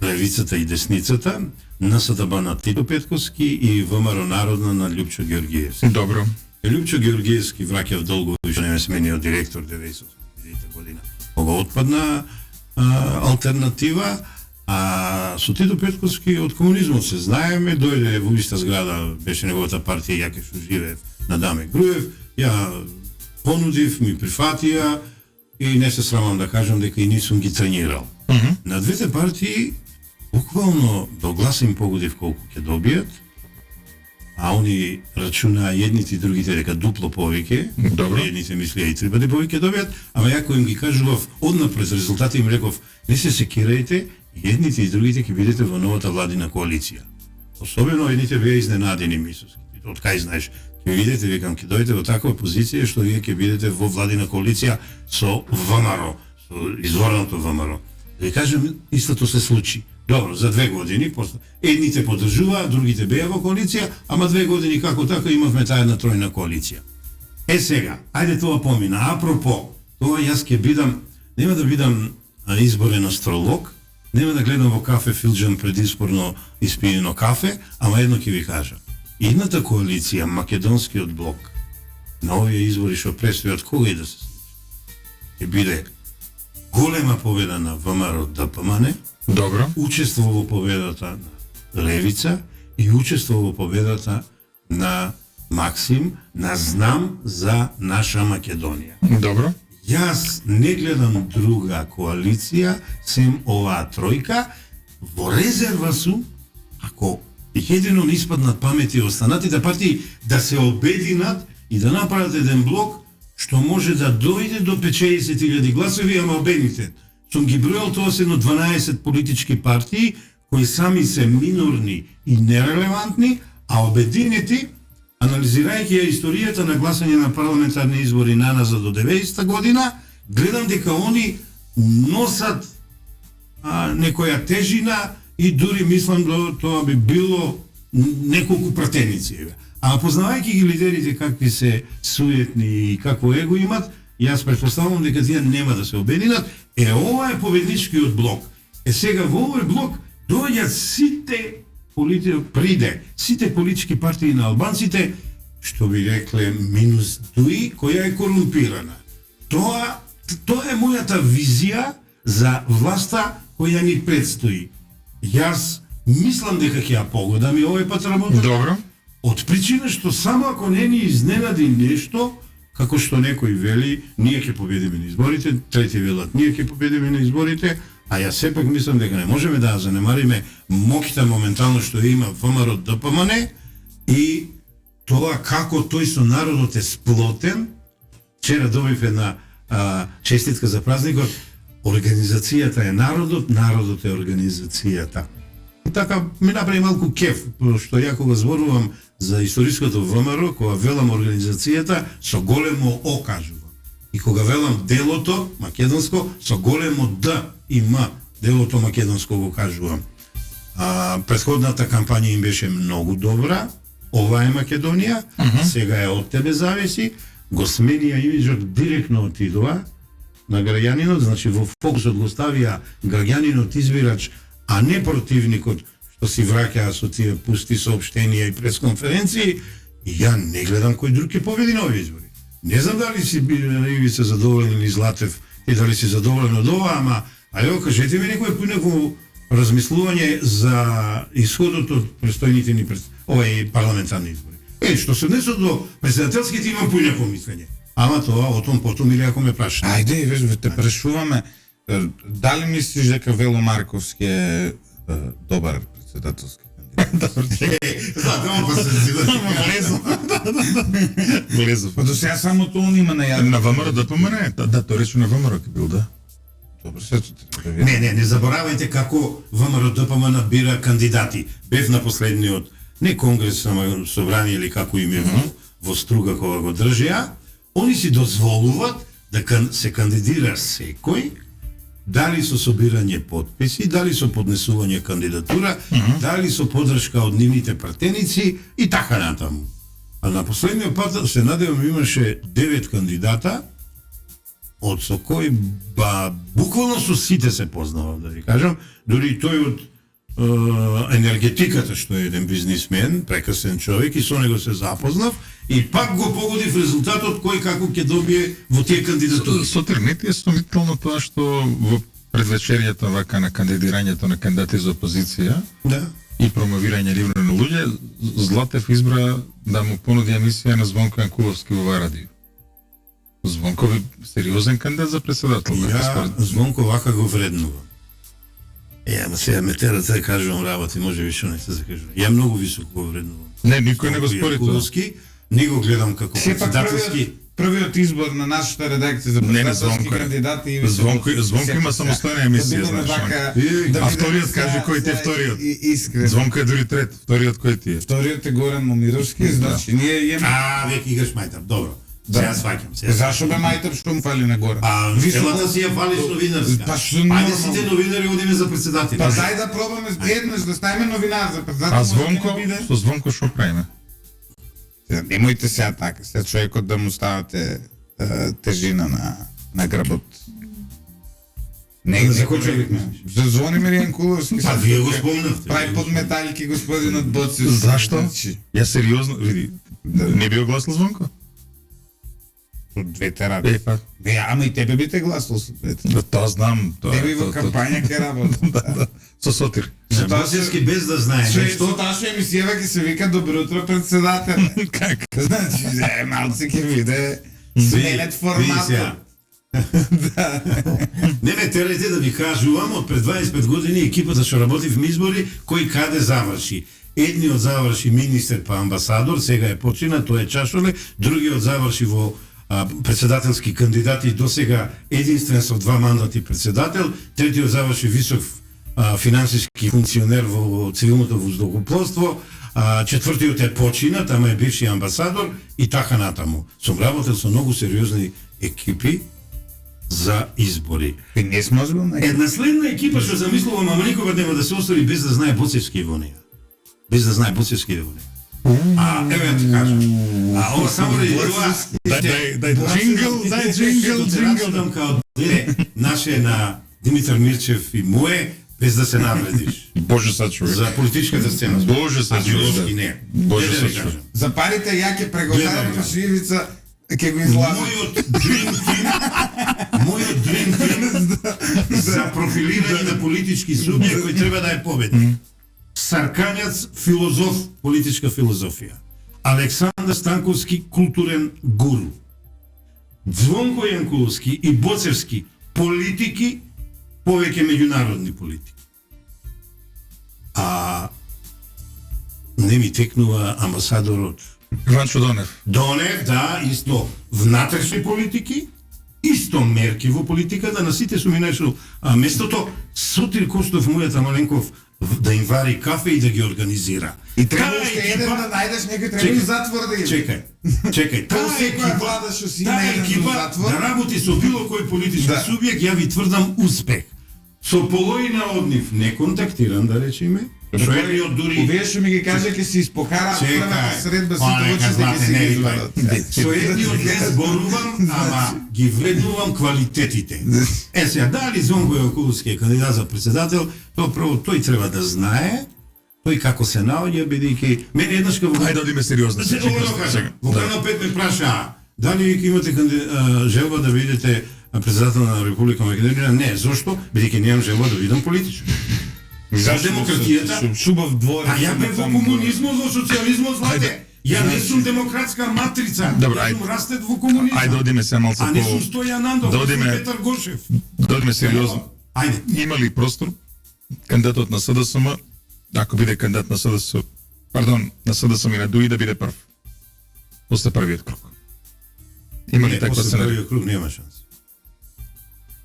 левицата и десницата, НСДБ на Тито Петковски и ВМРО Народна на Лјупчо Георгиевски. Добро. Лјупчо Георгиевски враќа в долго, што не ме сменио директор 98 година. Кога отпадна алтернатива, а со Тито Петковски од комунизмот се знаеме, дојде во иста зграда, беше неговата партија, ја ке што живеев на Даме Груев, ја понудив, ми прифатија и не се срамам да кажам дека и нисум ги тренирал. На двете партии буквално до гласа им погодив колку ќе добијат, а они рачунаа едните и другите дека дупло повеќе, Добро. едните мислија и 3 пати повеќе добијат, ама ја кој им ги кажував однапред резултати им реков, не се секирајте, едните и другите ќе бидете во новата владина коалиција. Особено едните беа изненадени мисуски. Од кај знаеш, Ќе видите, викам, ќе дојдете во таква позиција што вие ќе бидете во владина коалиција со ВМРО, со изворното ВМРО. Да ви кажем, истото се случи. Добро, за 2 години, после едните поддржуваа, другите беа во коалиција, ама 2 години како така имавме таа една тројна коалиција. Сега, ајде тоа помина. Апропо, тоа јас ќе бидам, нема да бидам изборен астролог, нема да гледам во кафе филџан предизборно испиено кафе, ама едно ќе ви кажам. Едната коалиција, Македонскиот блок, на овие избори што предстојат, кога и да се случи, ќе биде голема победа на ВМРО ДПМН, Добро. учествува во победата на Левица и учествува во победата на Максим, на Знам за наша Македонија. Добро. Јас не гледам друга коалиција, сем оваа тројка, во резерва сум, ако едино не испаднат памети останатите партии, да се обединат и да направат еден блок, што може да дојде до 50.000 гласови, ама обедните. Сум ги бројал, тоа се едно 12 политички партии, кои сами се минорни и нерелевантни, а обединети, анализирајќи ја историјата на гласање на парламентарни избори наназад до 90-та година, гледам дека они носат некоја тежина и дури мислам да тоа би било неколку пратеници. А познавајќи ги лидерите какви се суетни и какво его имат, јас претпоставувам дека тие нема да се обединат. Ова е победничкиот блок. Сега во овој блок доаѓаат сите политички партии на албанците, што би рекле минус дуи, која е корумпирана. Тоа е мојата визија за власта која ни предстои. Јас мислам дека ќе ја погодам и овој пат работа. Добро. Од причина што само ако не ни изненади нешто, како што некој вели, ние ќе победиме на изборите, трети велат, ние ќе победиме на изборите, а јас сепак мислам дека не можеме да занемариме моќта моментално што има ВМРО ДПМН и тоа како тој со народот е сплотен. Вчера добив една честитка за празникот. Организацијата е народот, народот е организацијата. И така ми направи малку кеф, што ја кога зборувам за историското ВМРО, кога велам организацијата, со големо О кажувам. И кога велам делото македонско, со големо Д и М, делото македонско го кажувам. Претходната кампања им беше многу добра. Ова е Македонија, сега е од тебе зависи. Го сменија имиджот, директно отидува на граѓанинот, значи во фокусот го ставија граѓанинот избирач, а не противникот што си враќаа со тие пусти соопштенија и пресконференции. И ја не гледам кој друг ќе победи на овие избори. Не знам дали си Ивица задоволен или Златев и дали си задоволен од ова, ама ајде кажете ми некој размислување за исходот од престојните ни парламентарни избори. Што се однесува до председателските имам поинако мислење. Ама тоа о том потом или ако ме прашате. Ајде, те прашуваме, дали мислиш дека Вело Марковски е добар председателски кандидат? Влезов. Па до сега само тоа он има најавно. На ВМРО ДПМН? Да, тој рече на ВМРО ќе бил, да. Добро, сето Не заборавајте како ВМРО ДПМН бира кандидати. Бев на последниот, не конгрес, ама собрание или како им е во Струга кога го држеа. Они си дозволуваат да се кандидира секој, дали со собирање потписи, дали со поднесување кандидатура, дали со поддршка од нивните пратеници и така натаму. А на последниот пат се надевам имаше 9 кандидата, од со кој буквално со сите се познавам, да ви кажам, дури тој од енергетиката што е еден бизнисмен, прекрасен човек и со него се запознав и пак го погодив резултатот кој како ќе добие во тие кандидатури. Сотернет е сомнително тоа што во предвечеријата вака на кандидирањето на кандидати за опозиција и промовирање ливно на луѓе, Златев избра да му понуди емисија на Звонко Јанкуловски во радио. Звонко е сериозен кандидат за председател. Ја Звонко вака го вреднувам. Ама сега ме терате да кажувам работи, може би што не се закажувам. Ја многу високо го вреднувам. Не, никој не го спори тоа. Не го гледам како Сепак председателски првиот избор на нашата редакција за Не, не, председателски Звонко е. кандидати и Звонко има самостојна емисија, знаеш. А вториот, кажи кој ти е вториот? Искрен. Звонко е дури трет. Вториот кој ти е? Вториот е Горан Момировски, значи ние имаме... веќе играш мајтар, добро. Сега сваќам се. Зашо бе мајтар што му фали на Горан? Целата си ја фалиш новинарска. Па што Ајде нормално. сите новинари одиме за председатели. Па дај да пробаме еднаш да ставиме новинар за председател. А може да Звонко, не биде. со Звонко што правиме? Немојте сега така, сега човекот да му ставате тежина на грбот. За кој човек мислиш? За Звонимир Јанкуловски. Па вие го спомнавте. Прави подметалки господинот Боцев. Зашто? Значи, Ја сериозно, види, не би огласил Звонко? со двете ради. Па, Ама и тебе би те гласал со двете. да, тоа знам. Тоа, Тебе и во кампања ке работи. Да. Со Сотир. Боцевски без да знае Што нешто. таа емисија ќе се вика Добро утро председател. Как? Значи, малце ќе биде сменет форматот. Не ме терете да ви кажувам, од пред 25 години екипата што работи в избори, кој каде заврши. Едниот заврши министер па амбасадор, сега е почина, тој е Чашоле, другиот заврши во председателски кандидати, до сега единствен со 2 мандати председател, третиот заврши висок финансиски функционер во цивилното воздухопловство, четвртиот е почина, тама е бивши амбасадор и така натаму. Сум работел со многу сериозни екипи за избори. И не сме озбилна. Една следна екипа што замислувам, ама никога нема да се остори без да знае Боцевски во неја. Без да знае Боцевски во неја. Еве ти кажам. Ова само да тоа. Дај джингл. Дам као деде наше на Димитар Мирчев и мое, без да се навредиш. Боже са човек. За политичката сцена. Боже са Идеолошки не. Боже Деде са ви човек. кажам. За парите ја ќе преговараме Гледам, со Ивица, ќе го излазам. Мојот дрим тим за профилирање на политички субјект кој треба да е победник. Саркањац филозоф, политичка филозофија. Александар Станковски културен гуру. Звонко Јанкуловски и Боцевски политики, повеќе меѓународни политики. Не ми текнува амбасадорот Иванчо Донев. Донев, да, исто внатрешни политики, исто мерки во политиката, на сите сум и нашол местото Сотир Костов, мојата Маленков, да им вари кафе и да ги организира. И треба Таа уште екипа- еден да најдеш некој, треба Чекај, и затвор да ги. Чекај, Тоа секоја влада што си има таа еден екипа затвор. да работи со било кој политички Да. субјект, ја ви тврдам успех. Со половина од нив не контактирам, да речеме, со едниот дури Овие што ми ги каже ќе се испокараат првата средба сите очите ќе се ги извадат. Со едниот не зборувам, ама ги вреднувам квалитетите. Сега, дали Звонко Јанкуловски е кандидат за председател, тоа прво тој треба да знае, тој како се наоѓа, бидејќи мене еднаш кога Ајде да одиме сериозно. Се доволно кажам. Во Канал 5 ме праша, дали вие имате желба да видите председател на Република Македонија? Не, зошто? Бидејќи немам желба да видам политичар. За демократијата, Шубав двор. ја бев во комунизмот, во социјализмот, злате. Ја не сум демократска матрица. Добро, Ја ајде. сум растет во комунизам. Ајде одиме се малце А не сум по... Стојан Андов, Да не сум одиме- Петар Гошев. Да одиме сериозно. Ајде. Има ли простор кандидатот на СДСМ, ако биде кандидат на СДС, на СДСМ и на ДУИ да биде прв? После првиот круг. Има ли Не, таква после сценарија? првиот круг нема шанс.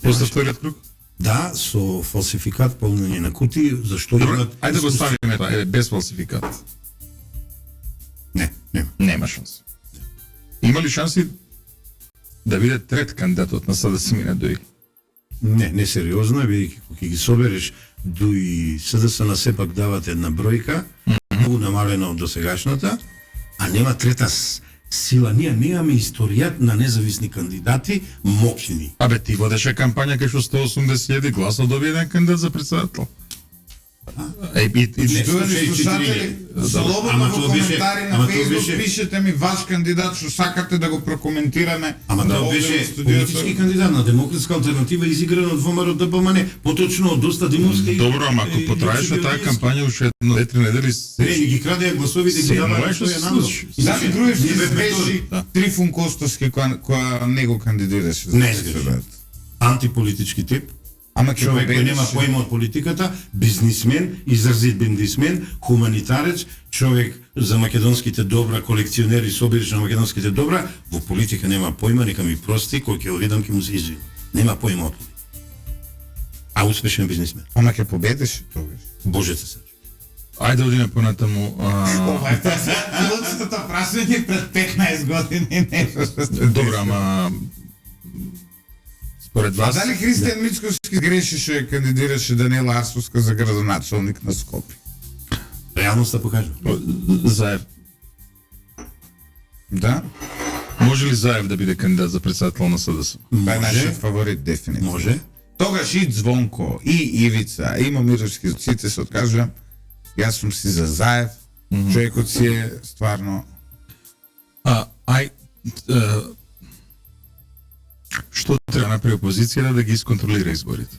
После вториот круг? Да, со фалсификат полнење на кутии, зашто Добро, имат... ајде да го ставиме тоа, без фалсификат. Не, нема. Нема шанс. Има ли шанси да биде трет кандидатот на СДСМ и на ДУИ? Не сериозно, бидејќи кога ќе ги собереш дуи СДС на сепак дават една бројка, многу намалена од досегашната, а нема трета сила. Ние немаме историјат на независни кандидати моќни. Абе, ти водеше кампања кај што 180.000 гласа доби еден кандидат за председател. Чувани слушатели, слободно Ама во тоа беше- коментари на ама тоа Facebook беше- пишете ми ваш кандидат што сакате да го прокоментираме. Ама тоа овде беше во студиото. политички кандидат на демократска алтернатива изигран од ВМРО ДПМН, поточно од Доста Димовска. Добро, ама ако потраеше таа кампања уште едно 2-3 недели, Не, ги крадеа гласовите, ги Се даваа на можеше да се Стојан Андов. случи. Зами Груевски Ние бевме беше втори. Да. Трифун Костовски која не го кандидираше. за Не председател. сгреши. Антиполитички тип, Ама ќе Човек кој победиш- нема поима од политиката, бизнисмен, изразит бизнисмен, хуманитарец, човек за македонските добра, колекционер и собираш на македонските добра, во политика нема поима, нека ми прости, кој ќе го видам ќе му се извини. Нема поима од политика. А успешен бизнисмен. Ама ќе победиш тогаш. Боже се сече. Ајде одиме понатаму. Ова е пилотското прашање пред 15 години нешто. Добро, ама според А вас дали Христијан Мицкоски греши што ја кандидираше Даниела Арсовска за градоначалник на Скопје? Реалноста покажува. Заев Да? може ли Заев да биде кандидат за председател на СДС? Тоа е Може, нашиот фаворит дефинитивно. може. Тогаш и Звонко, и Ивица, и Момировски, сите се откажувам. Јас сум си за Заев. Човекот си е стварно... Што треба да направи опозицијата да ги исконтролира изборите?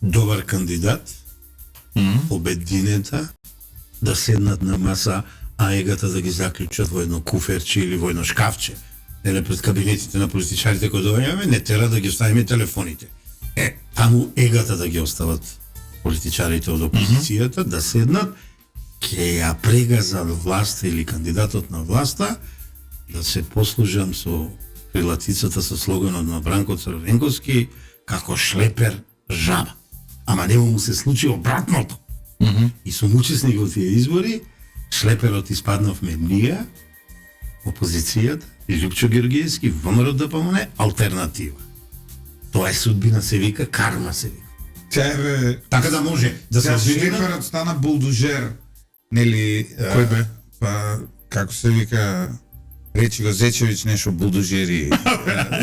Добар кандидат, обединета, да седнат на маса, а егата да ги заклучат во едно куферче или во едно шкафче. Еле пред кабинетите на политичарите кои доаѓаме, не тера да ги оставиме телефоните. Таму егата да ги остават политичарите од опозицијата, да седнат, ќе ја прегазат власта или кандидатот на власта, да се послужам со крилатицата со слоганот на Бранко Црвенковски, како шлепер жаба. Ама нема му се случи обратното. И сум учесник во тие избори, шлеперот испаднавме ние, опозицијата, и Лјупчо Георгиевски, ВМРО ДПМН, алтернатива. Тоа е судбина, се вика, карма се вика. Тя Така да може да се Сега обвинува. Шлиперот стана булдожер, нели... Кој бе? Па, како се вика... Речи го Зечевич нешто булдожери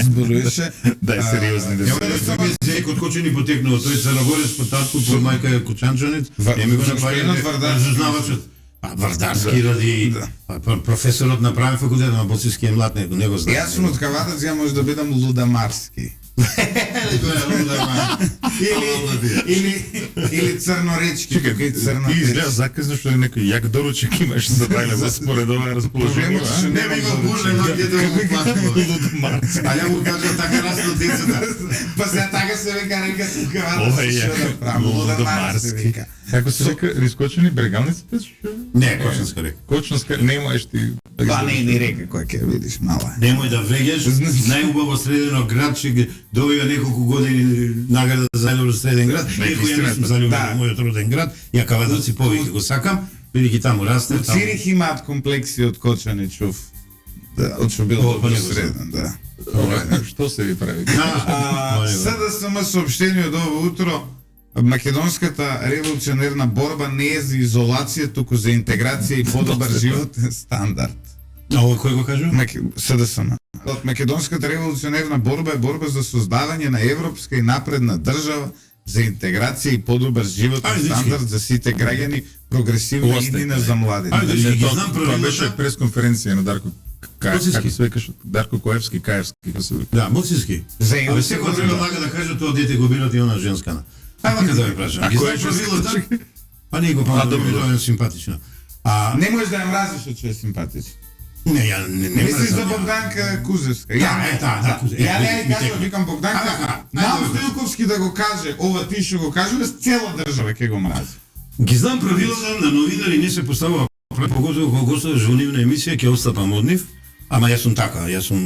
зборуваше. Дај сериозни да Нема да се везе од Кочани потекнува, тој Црногорец по татко, по мајка е Кочанчанец, еми го Господинот направи Вардарски. разузнавачот. Вардарски ради професорот на правен факултет, на Боцевски е млад, него не го знае. Јас сум од Кавадац, ја може да бидам Лудамарски. Или Црноречки, Чекај, тука и ти Црноречки. изгледа заказно што некој як доручек имаш за дајле за според ова расположение. Проблемот е што Не ми го бурне, но ќе да го платува. А ја му кажа така расно децата. Па сега така се вика река тука Ова е Кавадац, што да правам, Лудамарски Лудамарски. вика. Како се вика, рискочени брегалниците? Не, Кочанска река. Кочанска, немаеш ти. Па не е ни река која ќе видиш мала. Немој да вреѓаш, најубаво средено град ќе добива неколку години награда за најдобро среден град. Иако ја не сум заљубен Да. во мојот роден град, ја Кавадаци повеќе го сакам, бидејќи таму расте. таму- Цирих имаат комплекси од Кочани, чув. Да, од што бил О, па добро не го знам. среден, да. Што се ви прави? СДСМ сообщение од ово утро, македонската револуционерна борба не е за изолација, туку за интеграција и подобар животен стандард. Ова кој го кажува? СДСМ. Од македонската револуционерна борба е борба за создавање на европска и напредна држава, за интеграција и подобар животен Ајде, дечки. стандард за сите граѓани, прогресивна Остајте. иднина за младите. Ајде, дечки, ги знам Тоа беше правилата. пресконференција на Дарко Коцевски. како се викаш, Дарко Коевски, Каевски, како се вика. Да, Моцински. За Абе Илица секој го треба знам. лага да каже тоа дете го бират и она женскана. Ајде вака да ви прашам. Ги кој е знам женската? правилата? Па не го памтам, добро. тоа е симпатично. Не можеш да ја мразиш од што е симпатичен. Не, ја не Мислиш мразам за ја. Богданка Кузевска? Да, Кузе- Ја не ја ми кажам, текна. викам Богданка. Ајде, Нам ајде, Стоилковски да го каже, ова ти што го кажуваш, цела држава ќе го мрази. Ги знам правилата на новинари, не се поставува поготово кога гостуваш во нивна емисија, ќе отстапам од нив, ама јас сум така, јас сум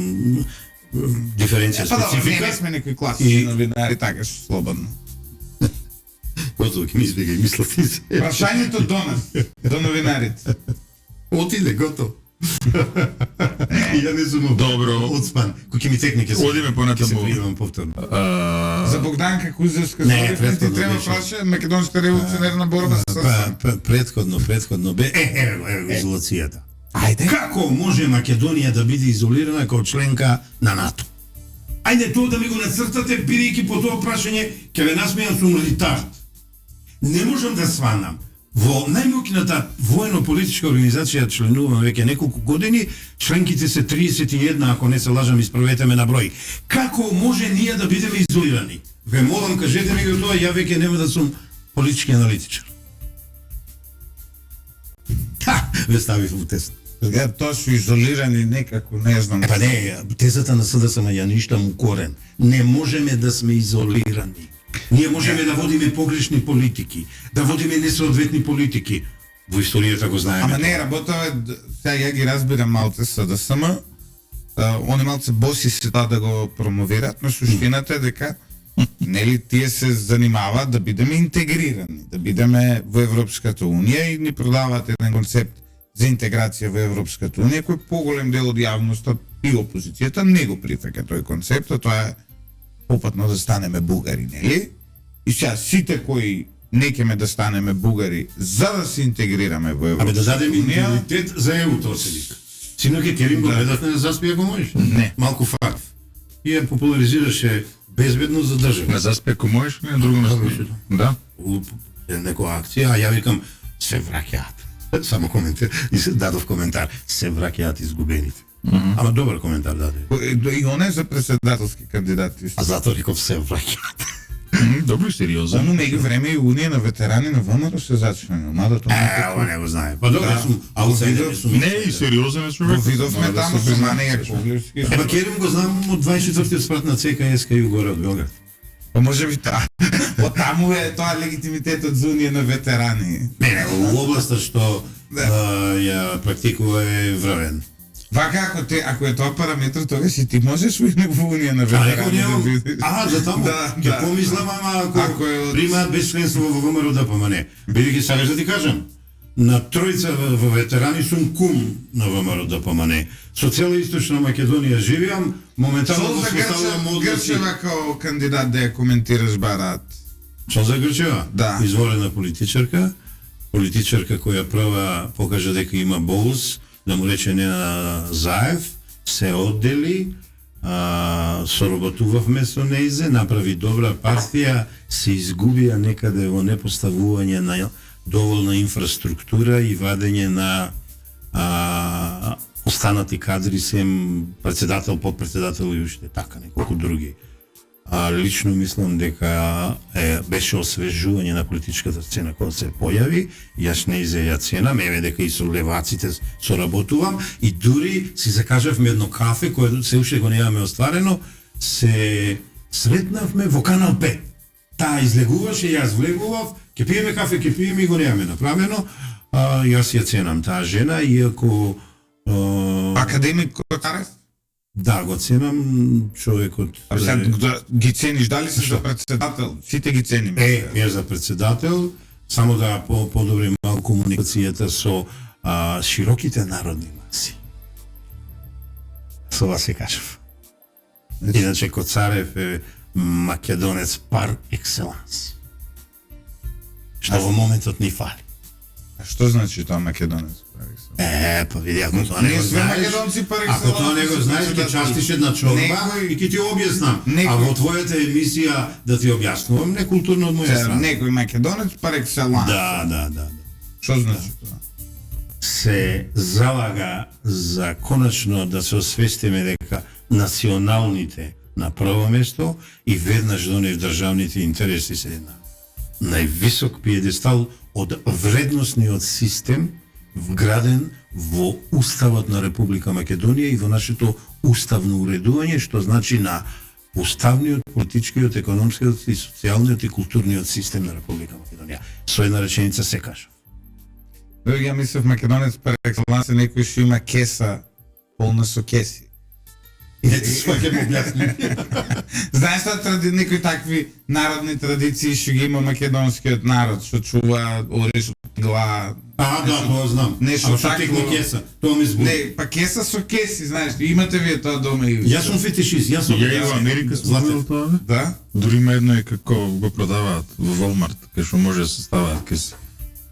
диференција Па добро, не специфика. сме некои класични И- новинари, така што слободно. Готово ќе ми избега и мислати се. Прашањето до нас, до новинарите. Отиде, готово. Ја не сум Добро. Отспан. Кој ќе ми текне ќе се. Одиме понатаму. Ќе се пријавам повторно. За Богданка Кузевска, Не, не ти претходно треба беше. праша македонската револуционерна борба со Предходно бе, еве го изолацијата. Ајде. Како може Македонија да биде изолирана како членка на НАТО? Ајде тоа да ми го нацртате, бидејќи по тоа прашање ќе ве насмејам сум ритард. Не можам да сванам. Во најмокната воено-политичка организација членувам веќе неколку години, членките се 31, ако не се лажам, исправете ме на број. Како може ние да бидеме изолирани? Ве молам, кажете ми го тоа, ја веќе нема да сум политички аналитичар. Ве ставив во тест. Тоа се изолирани некако, не знам. Па не, тезата на СДСМ ја ништа му корен. Не можеме да сме изолирани. Ние можеме да водиме погрешни политики, да водиме несоодветни политики. Во историјата го знаеме. Ама не, работава, сега ја ги разбирам малце СДСМ, они малце боси се тоа да го промовират, но суштината е дека нели тие се занимаваат да бидеме интегрирани, да бидеме во Европската унија и ни продаваат еден концепт за интеграција во Европската унија, кој поголем дел од јавноста и опозицијата не го прифаќа тој концепт, а тоа е попатно да станеме бугари, нели? И сега сите кои не ќеме да станеме бугари за да се интегрираме во Европската Абе да дадеме унија, интегритет за еуто се вика. Синоќа Керим го гледавте на Заспија го можеш? Не. Малку факт. И ја популаризираше безбедност за држава. На Заспија ако можеш или на друго место? Да. У некоја акција, а ја викам се враќаат. Само коментар и се дадов коментар. Се враќаат изгубените. Ама добар коментар даде. и он е за председателски кандидат. А затоа реков се враќаат. Добро и сериозно. Оно меѓу време и Унија на ветерани на ВМРО се зачнено, мада тоа Ова не го знае. Па добро, Да. сум аутсайдер сум. Не, и сериозен е човек. го видовме Мора да таму се со признае. Мане Јаковлевски. Еба Керим го знам од 24-тиот спрат на ЦКСК и горе од Белград. Па може би таа. Од таму е тоа легитимитетот за Унија на ветерани. Не, во областа што ја практикува е вравен. Вака ако е тоа параметр, тогаш и ти можеш во Унија на ветерани да бидеш. За таму. Да, Ќе да. помислам, ама Ако ако е од- примаат без членство во ВМРО да помане. Бидејќи сакаш да ти кажам, на тројца во ветерани сум кум на ВМРО да помане. Со цела Источна Македонија живеам, моментално Што го за поставувам одлучи. Грчева као кандидат да ја коментираш барат? Што за Грчева? Да. Изворена политичарка која прва покажа дека има болус, да му рече не на Заев, се оддели, соработувавме со нејзе, направи добра партија, се изгубија некаде во непоставување на доволна инфраструктура и вадење на останати кадри, сем председател, подпредседател и уште така неколку други. Лично мислам дека беше освежување на политичката сцена кога се појави, јас не ја ценам, еве дека и со леваците соработувам и дури си закажавме едно кафе кое се уште го немаме остварено, се сретнавме во Канал 5. Таа излегуваше, јас влегував, ќе пиеме кафе, ќе пиеме и го немаме направено. Јас ја ценам таа жена, иако Академик Коцарев? да, го ценам човекот. А сега ги цениш, дали си за председател? Сите ги цениме. Е за председател, само да подобри малку комуникацијата со широките народни маси. Со вас се кажав. Иначе Коцарев е македонец пар екселанс. Што во моментот ни фали. А што значи тоа македонец? Па види, ако тоа не Ние го сме знаеш, македонци пар ако тоа не го екселанс, знаеш, ќе частиш една чорба Некој- и ќе ти објаснам. А Некој- во твојата емисија да ти објаснувам, некултурно од моја страна. Некој македонец пар екселанс. Да. Што значи тоа? Се залага за конечно да се освестиме дека националните на прво место и веднаш до нив државните интереси се на највисок пиедестал од вредносниот систем вграден во Уставот на Република Македонија и во нашето уставно уредување, што значи на уставниот, политичкиот, економскиот и социјалниот и културниот систем на Република Македонија. Со една реченица се кажа. Ја мислев македонец пар екселанс е некој што има кеса полна со кеси. Не ти сваќам објасни. Знаеш што некои такви народни традиции што ги има македонскиот народ, што чува ореш од игла. Да, тоа знам. Нешто Ама што такво. текне кеса, тоа ми збуди. Не, па кеса со кеси, знаеш, имате вие тоа дома и... Јас сум фетишист, јас сум Ја и во Америка сум Златен. видел тоа, бе. Да? Дури има едно и како го продаваат во Walmart, кај што може да се ставаат кеси.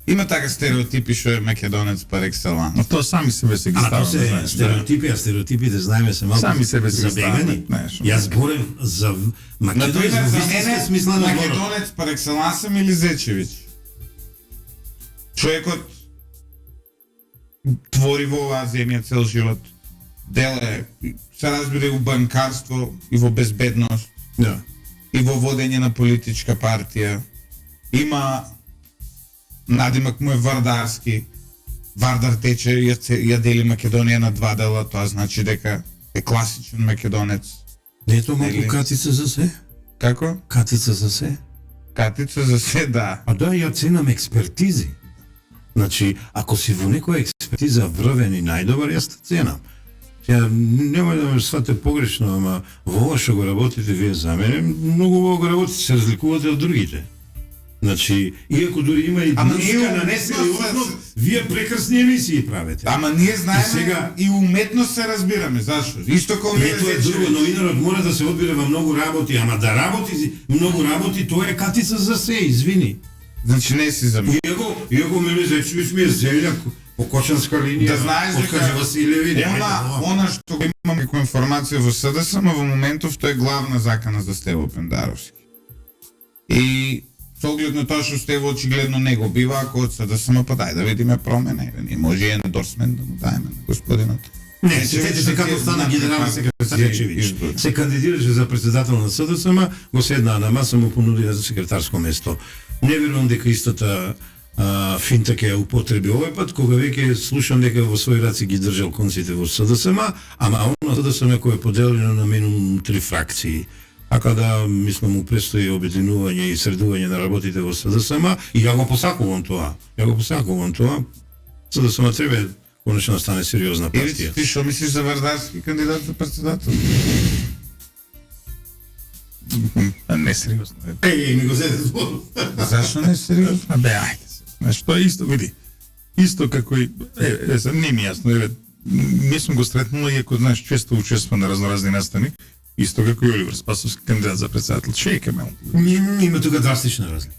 Има така стереотипи што е македонец пар екселанс. Но тоа сами себе се ги А тоа ставаме, се знаеш. стереотипи, а стереотипите знаеме се малку Сами себе си ги забегани. ставаме, знаеш. Јас зборев за македонец Например, во за вистинска мене смисла на зборот. македонец пар екселанс е Милизечевиќ. Човекот твори во оваа земја цел живот. Дел е, се разбира, и во банкарство, и во безбедност, Да. и во водење на политичка партија. Има надимак му е Вардарски. Вардар тече ја дели Македонија на два дела, тоа значи дека е класичен македонец. Не е тоа малку Нели? катица за се? Како? Катица за се? Катица за се, да. А да, ја ценам експертизи. Значи, ако си во некоја експертиза врвен и најдобар, јас те ценам. Ја немој да ме свате погрешно, ама во ова што го работите вие за мене, многу во го работите, се разликувате од другите. Значи, иако дури има и Ама музика ние на несериозно, вие прекрасни емисии правите. Ама ние знаеме И сега- и уметно се разбираме, зашто? Исто како Не, тоа е друго, Миле новинарот мора да се одбира во многу работи, ама да работи многу работи, тоа е катица за се, извини. Значи не си за мен. Иако Миле Зечевиќ ми е земјак по кочанска линија, Да знаеш од Хаџи Василеви, она што го имам како информација во СДСМ во моментов тој е главна закана за Стево Пендаровски. И со оглед на тоа што Стево очигледно не го бива, ако од СДСМ па дај да видиме промена, ние може и ендорсмент да му даеме на господинот. Не, сетете се како стана генерален секретар Зечевиќ. Се кандидираше за председател на СДСМ, го седна на маса, му понуди за секретарско место. Не верувам дека истата финта ќе ја употреби овој пат, кога веќе слушам дека во своји раци ги држал конците во СДСМ, ама она СДСМ кој е поделено на минимум 3 фракции. Така да, мислам, му предстои обединување и средување на работите во СДСМ и ја го посакувам тоа. СДСМ треба конечно да стане сериозна партија. Ти што мислиш за Вардарски кандидат за председател? Не сериозно. Ми го зеде збор. Зашто не е сериозно? Бе, ајде се. Знаеш, тоа е исто, види. Исто како и не ми е јасно, не сум го сретнала, иако знаеш често учествувам на разноразни настани, исто како и Оливер Спасовски кандидат за председател. Шејка ме. Има тука драстична разлика.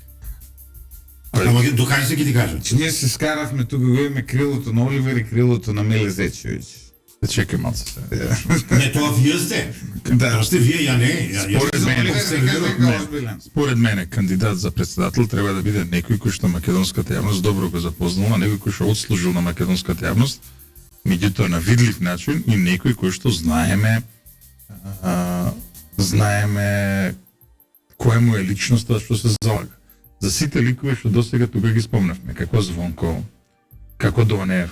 Ама докај се ќе ти кажам. Ние се скаравме тука го имаме крилото на Оливер и крилото на Миле Зечевиќ. Чекај малце се. Не, тоа вие сте. Да. Тоа сте вие, ја не. Според мене, озбилен. Според мене, кандидат за председател треба да биде некој кој што македонската јавност добро го запознала, некој кој што отслужил на македонската јавност, меѓутоа на видлив начин и некој кој што знаеме која му е личноста што се залага. За сите ликови што досега тука ги спомнавме, како Звонко, како Донев,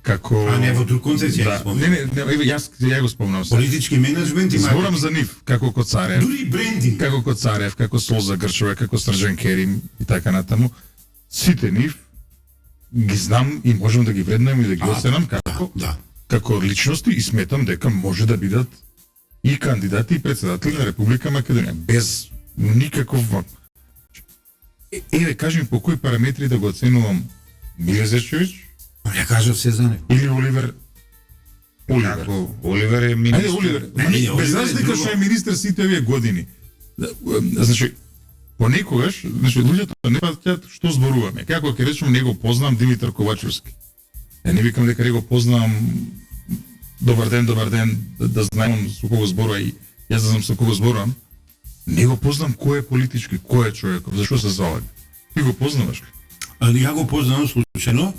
како... А не, во друг концепт ја ги спомнам. Не, ја го спомнам се. Политички менеджмент и Зборам за нив, како Коцарев, дури брендинг. како Коцарев, како Солза Грчове, како Срđan Керим и така натаму. Сите нив ги знам и можам да ги вреднувам и да ги оценам како личности и сметам дека може да бидат и кандидати и председатели на Република Македонија без никаков. Еве, кажи ми по кои параметри да го оценувам Миле Зечевиќ Ја кажав се за него. или Оливер. Како Оливер е Ајде, министр. Оливер, Не, без Оливер е разлика друго. што е министр сите овие години. Значи, понекогаш, луѓето не патјат што зборуваме. Како ќе речем, не го познам Димитар Ковачевски. Не викам дека не го познам добар ден, да знаем со кого зборува и јас да знам со кого зборувам. Не го познам кој е политички, кој е човеков, зашто се залага. Ти го познаваш ли? Али ја го познавам случајно,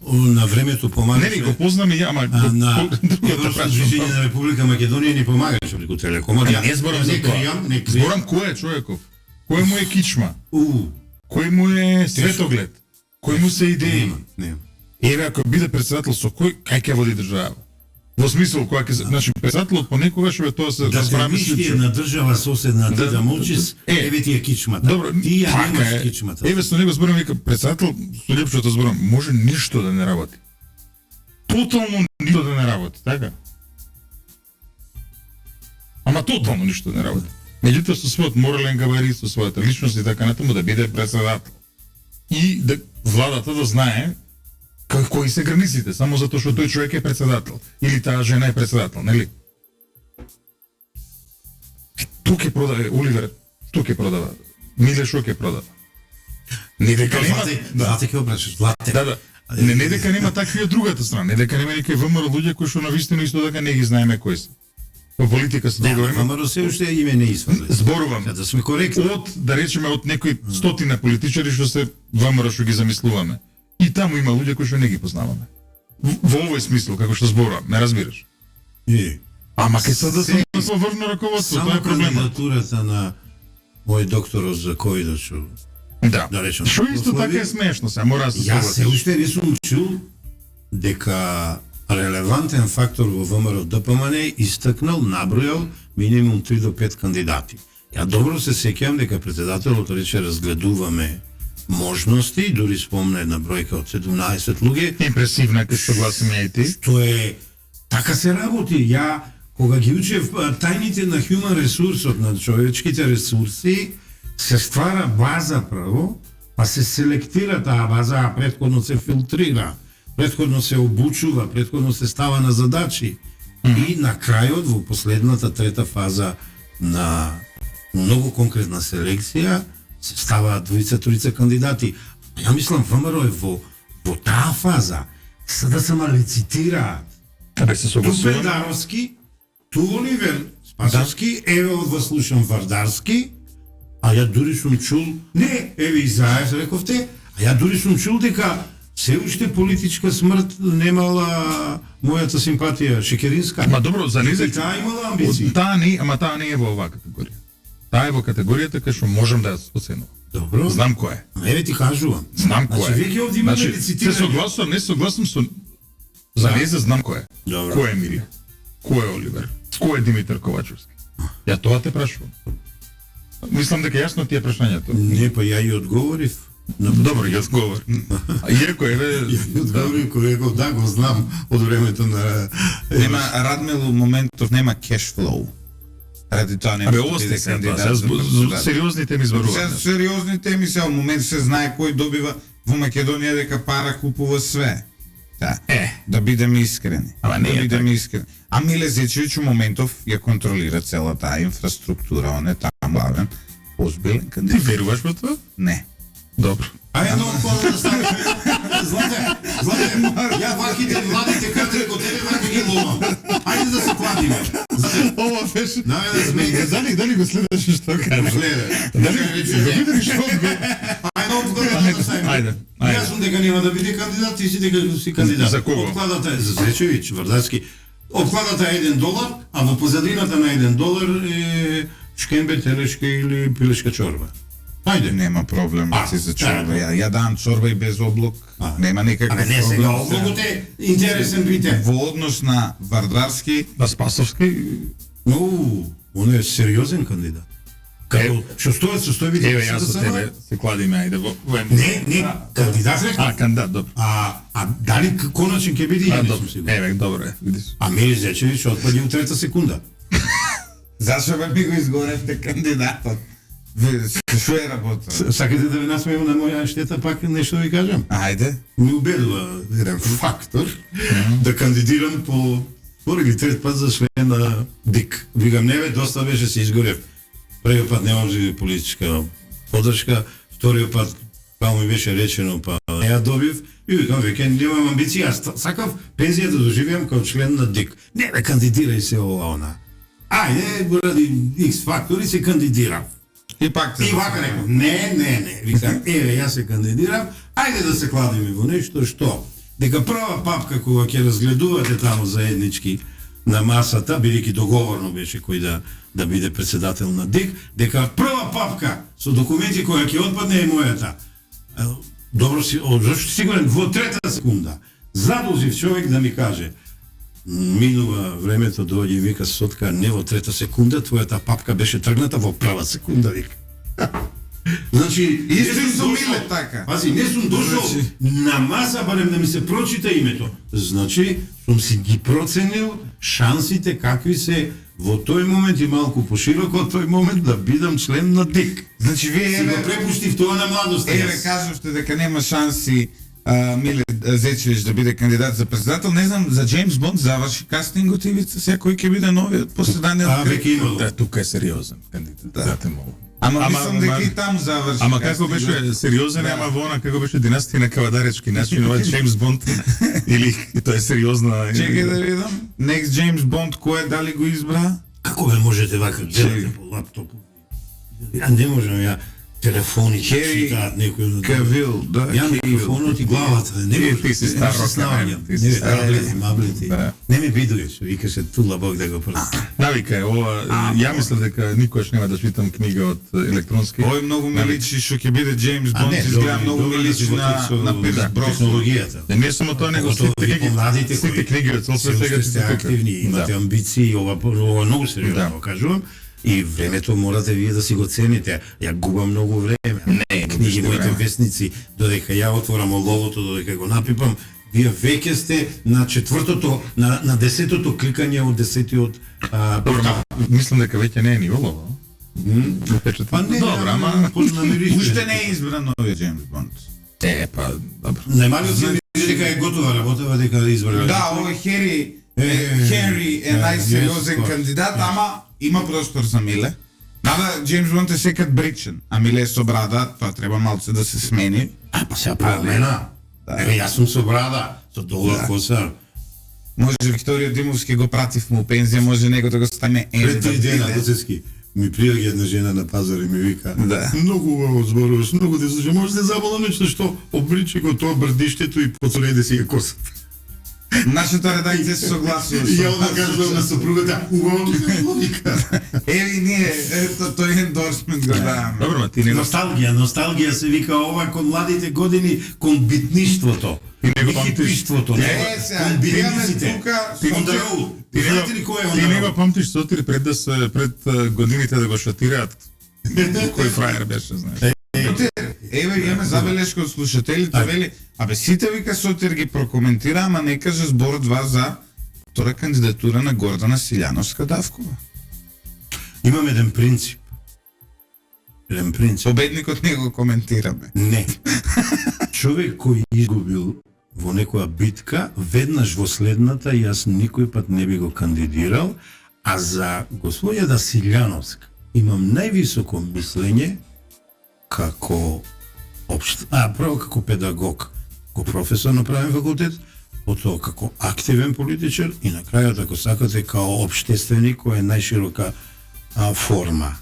на времето помагаше. Не, го познам и ја, ама на другото Европско движење на Република Македонија ни помагаше преку Телекомот. Не зборам за тоа. Зборам кој е човеков. Кој му е кичма? Кој му е светоглед? Кој му се идеи? Не. Еве, ако биде председател со кој, кај ќе води држава? Во смисол, која ќе, значи, председателот понекогаш бе тоа се Да се разбраме мишти сличи. една држава соседна, ти Да, да молчиш, еве ти е кичмата. Добро, ти ја така немаш е. кичмата. Еве со него зборам, вика, председател, со лепшото зборам, може ништо да не работи. Тотално ништо да не работи, така? Ама тотално ништо да не работи. Меѓутоа со својот морален габарит, со својата личност и така натаму да биде председател. И да владата да знае кои се границите, само затоа што тој човек е председател или таа жена е председател, нели? Тук ќе продава Оливер, што ќе продава? Миле што ќе продава? Не дека нема, Злате ќе обрачаш, злате. да. Не дека нема такви од другата страна, не дека нема некои ВМРО луѓе кои што навистина исто така не ги знаеме кои се. По политика се долго време. Ама се уште име не извади. Зборувам. Да сме коректни. Од, да речеме, од некои стотина политичари што се ВМРО што ги замислуваме. И таму има луѓе кои што не ги познаваме. Во овој смисол, како што зборувам, не разбираш. Ама ке се да се врно раководство, тоа Само е проблемот. кандидатурата на мој доктор за ковидот што Да. да речем. Што исто така е смешно, се мора да се Јас се согласиш. уште не сум чул дека релевантен фактор во ВМРО ДПМН истакнал, набројал минимум 3 до 5 кандидати. Ја добро се сеќавам дека председателот рече разгледуваме можности, дури спомна една бројка од 17 луѓе. Импресивна, ке согласим ја и ти. Што е така се работи. Ја кога ги учев тајните на human ресурсот, на човечките ресурси, се ствара база прво, па се селектира таа база, а претходно се филтрира, претходно се обучува, претходно се става на задачи. И на крајот, во последната трета фаза на многу конкретна селекција, се ставаат двојца-тројца кандидати. Ја мислам, ВМРО е во таа фаза, да се лицитираат. Абе се согласувам. Вардаровски, ту Оливер Спасовски, еве од вас слушам Вардарски, а ја дури сум чул, не, еве Израев рековте, а ја дури сум чул дека се уште политичка смрт немала мојата симпатија Шекеринска. Ма добро, за низек. Таа имала амбиции. Таа не е во оваа категорија. Таа е во категоријата кај што можам да ја оценувам. Добро. Знам кој е. Еве ти кажувам. Знам кој е. Значи, веќе овде имаме Се лицитирање. согласувам, не согласувам со за Да. незе знам кој е. Добро. Кој е Емилија? Кој е Оливер? Кој е Димитар Ковачевски? Ја тоа те прашувам. Мислам дека јасно ти е прашањето. Не, па ја и одговорив. Добро, јас говор. Иако еве Ја одговорив кој рекол, да, го знам од времето на... Нема Радмил моментов нема cash flow. Ради тоа не Абе може да ости биде се кандидат тоа. за председател. Сериозни теми Се зборување. сериозни теми се, во момент се знае кој добива во Македонија дека пара купува све. Да. Да бидеме искрени. Ама не е да бидеме така. искрени. А Миле Зечевиќ у моментов ја контролира цела таа инфраструктура, он е таму главен, озбилен Ти кандидат. веруваш во тоа? Не. Добро. Ајде много по да ставиш. Злате, ја ваките младите кадри кod тебе вака ги ломам. Ајде да се платиме. Ова беше. Најде да сме. Дали го следеше што кажа? Гледа. Дали видиш што го? Ајде одговора да ставиме. Ајде. Јас сум дека нема да биде кандидат, ти си дека си кандидат. За кого? Обкладата е за Зечевиќ, Вардарски. Обкладата е $1, а во позадината на $1 е шкембе, телешка или пилешка чорба. Ајде. Нема проблем А, си за чорба. да. Ја дам чорба и без облог. Нема никаков Абе не сега, проблем. облогот е интересен бите. Во однос на Вардарски, На Спасовски. Он е сериозен кандидат. Како што стојат состојбите Еве јас со тебе се кладиме, ајде во Не, кандидат рекол. А, кандидат, добро. А дали коначен ќе биде, ја не сум Добро. сигурен. Еве, добро е, видиш. А Мили Зечевиќ отпади у трета секунда. зашо бе ми го изгоревте кандидатот? Што е работа? Сакате да ве насмеем на моја штета, пак нешто да ви кажам? Ајде. Ми убедува еден фактор да кандидирам по втори или трет пат за член на ДИК. Викам, не бе, доста беше се изгорев. Првиот пат не може политичка поддршка, вториот пат како ми беше речено, па не ја добив, и викам, веќе немам амбиција, сакав пензија да доживеам како член на ДИК. Не бе, кандидирај се ова, она. Ајде, ради X фактори се кандидирам. И пак И вака реков, не, викам, еве, јас се кандидирам, ајде да се кладиме во нешто што, дека прва папка кога ќе разгледувате таму заеднички на масата, бидејќи договорно беше кој да биде председател на ДИК, дека прва папка со документи која ќе отпадне е мојата. Добро си, зашто сигурен, во трета секунда, задолжив човек да ми каже, минува времето, доаѓа и вика Сотка, не во трета секунда, твојата папка беше тргната во прва секунда, вика. Значи, Исто не и сум со дошол- Миле така. Пази, не сум дошол Значи- на маса, барем да ми се прочита името. Значи, сум си ги проценил шансите какви се во тој момент и малку пошироко од тој момент да бидам член на ДИК. Значи вие Си го еве препуштив тоа на младост. еве кажавте дека нема шанси Миле Зечевиќ да биде кандидат за председател. Не знам, за Джеймс Бонд заврши кастингот и вица секој ќе биде новиот последниот. веќе имало. Да, тука е сериозен кандидат. Да, те молам. Ама мислам дека и таму заврши. Ама како кастингот. беше сериозен, Да. ама во она како беше династија на Кавадаречки начин, ова Джеймс Бонд или и тоа е сериозна. Чекај да видам. Next James Bond кој е, дали го избра? Како бе можете вака гледате по лаптоп? Ја не можам, телефони Хери читаат некој. Кавил, да. Ја микрофонот и главата, не Ти- може. ти си стар рокер, ти си стар. Маблети. Да. Не ме бидуеш, викаше тула Бог да го прости. Навика е ова, ја мислам дека никогаш нема да читам книга од електронски. Ој многу ми личи што ќе биде Джеймс Бонд, изгледа многу ми личи на Пирс Бросnan. технологијата. Не само тоа, него Поготово сите ви помладите сите кои книги од се Солсвет сега уште се сте тука. активни, имате Да. амбиции, ова многу сериозно Да. го кажувам. И времето морате вие да си го цените. Ја губам многу време. Не, книги, губиш моите време. вестници, додека ја отворам оловото, додека го напипам, вие веќе сте на четвртото, на 10-тото кликање од 10-тиот Добро, ама мислам дека веќе не е ни олово. Па не, Добро, ама Уште не е избран новиот Джеймс Бонд. па добро. Најмалиот си дека е готова работа, дека да избрали. Да, овој Хери Хери е најсериозен кандидат, ама има простор за Миле. Нада Джеймс Бонд е секад бричен, а Миле е со брада, тоа треба малце да се смени. Па сега промена. Еве јас сум со брада, со долга коса. Може Викторија Димовски го пратив му пензија, може него да го стане Пред 3 дена, биде. Доцевски, ми пријаѓа една жена на пазар и ми вика: Да. "Многу убаво зборуваш, многу те слушам, може да забола нешто што обричи го тоа брдиштето и поцореде си ја коса." Нашата редакција се согласува И ја со onda кажувам на сопругата: "Убаво ти се вика." Еви ние, ето тој ендорсмент го даваме. Добро, ма ти не го Носталгија се вика ова кон младите години, кон битништвото. Ти не го И памтиш. хипиштвото, сега, кон имаме битниците. тука On the Сотир- road. Ти не Знаете ли го- кој е Ти on не the го road? памтиш Сотир пред годините да го шатираат. Кој фраjer беше, знаеш. Еве, имаме забелешка од слушателите, вели, абе сите вика Сотир ги прокоментира, ама не каже збор два за втора кандидатура на Гордана Силјановска-Давкова. Имам еден принцип. Еден принцип. Победникот не го коментираме. Не. Човек кој изгубил во некоја битка, веднаш во следната јас никој пат не би го кандидирал, а за господјата Силјановска имам највисоко мислење како прво како педагог, како професор на правен факултет, потоа како активен политичар и на крајот ако сакате као општественик кој е најширока форма.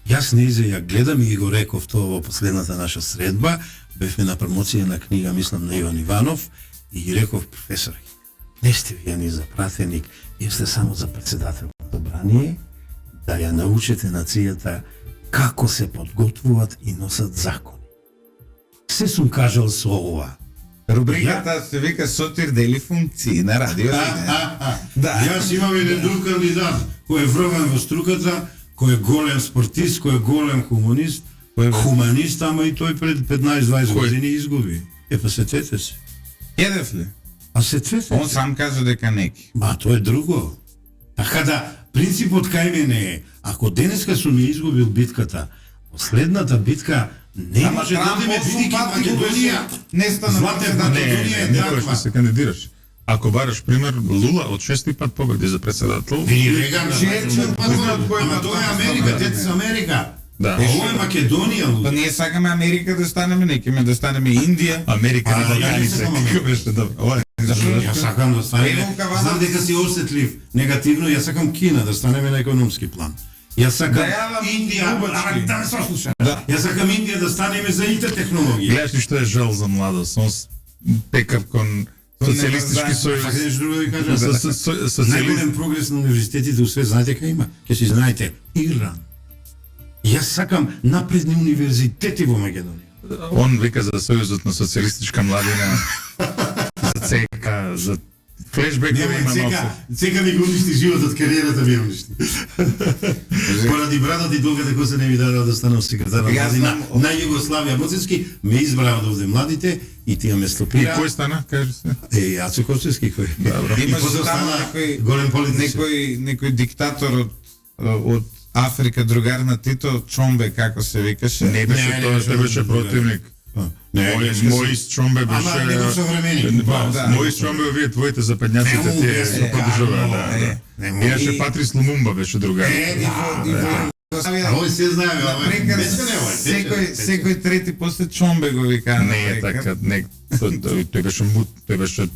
Јас неизе ја гледам и го реков тоа во последната наша средба, бевме на промоција на книга, мислам, на Иван Иванов, и ги реков: "Професор, не сте вие ни за пратеник, вие сте само за председател на собрание, да ја научите нацијата како се подготвуваат и носат закони." Се сум кажал со ова. Рубриката се вика Сотир дели функции на радио. Да. Јас имам еден друг кандидат кој е врвен во струката, кој е голем спортист, кој е голем хуманист, хуманист, ама и тој пред 15-20 години изгуби. Па сетете се. Едев ли? А сетете Он се. сам кажа дека неки. Ма тоа е друго. Така да, принципот кај мене е, ако денеска сум ја изгубил битката, последната битка не Ама може да Трамп одиме осум бидејќи пати го Македонија не стана Златен председател. Македонија е Некој таква. ќе се кандидираш. Ако бараш пример, Лула од 6 пат победи за председател. Вини Реган, Черчил, познат кој ама има тоа е тоа Америка, стана, тете се Америка. Да. Ова е Македонија, Па луѓе. ние сакаме Америка да станеме, некиме да станеме Индија. Америка А, на ја не Балканите. сакам Како Америка. беше добро? Ова е. Јас сакам да станеме, Ево, Каванов. знам дека си осетлив, негативно, јас сакам Кина да станеме на економски план. Јас сакам Да јавам Индија, убачки. ама да ме слуша. Да. Јас сакам Индија да станеме за ите технологии. Гледаш ли што е жал за младост? Он пека кон социјалистички сојуз. Сакам нешто друго да ви кажам. Социјалист. Најголем прогрес на универзитетите у свет, знаете кај има? Ќе си знаете, Иран. Јас сакам напредни универзитети во Македонија. Он вика за Сојузот на социјалистичка младина, за ЦК, за флешбекови има Нема, новци. цека ми го уништи животот, кариерата ми ја уништи. Поради брадот и долгата коса не ми дадоа да станам секретар на Јас младина знам- на Југославија Боцевски, ме избраа овде младите и тие ме И стопира. кој стана, кажи се? Јацо Ковчевски кој. Добро. И Имаше потоа таму стана некој голем политичар. некој диктатор од Африка, другар на Тито, Чомбе, како се викаше. Не беше Не, тоа, не, што не, беше не, противник. Моис Чомбе беше... Ама него современи. Да. Моис Чомбе, вие твоите западњаците Не му тие беше, се поддржуваат, да. Не му. Иначе Патрис Лумумба беше другар. А овој се знае, Напрекар, секој трети после Чомбе го вика. Не е така, не, тој беше мут, тој беше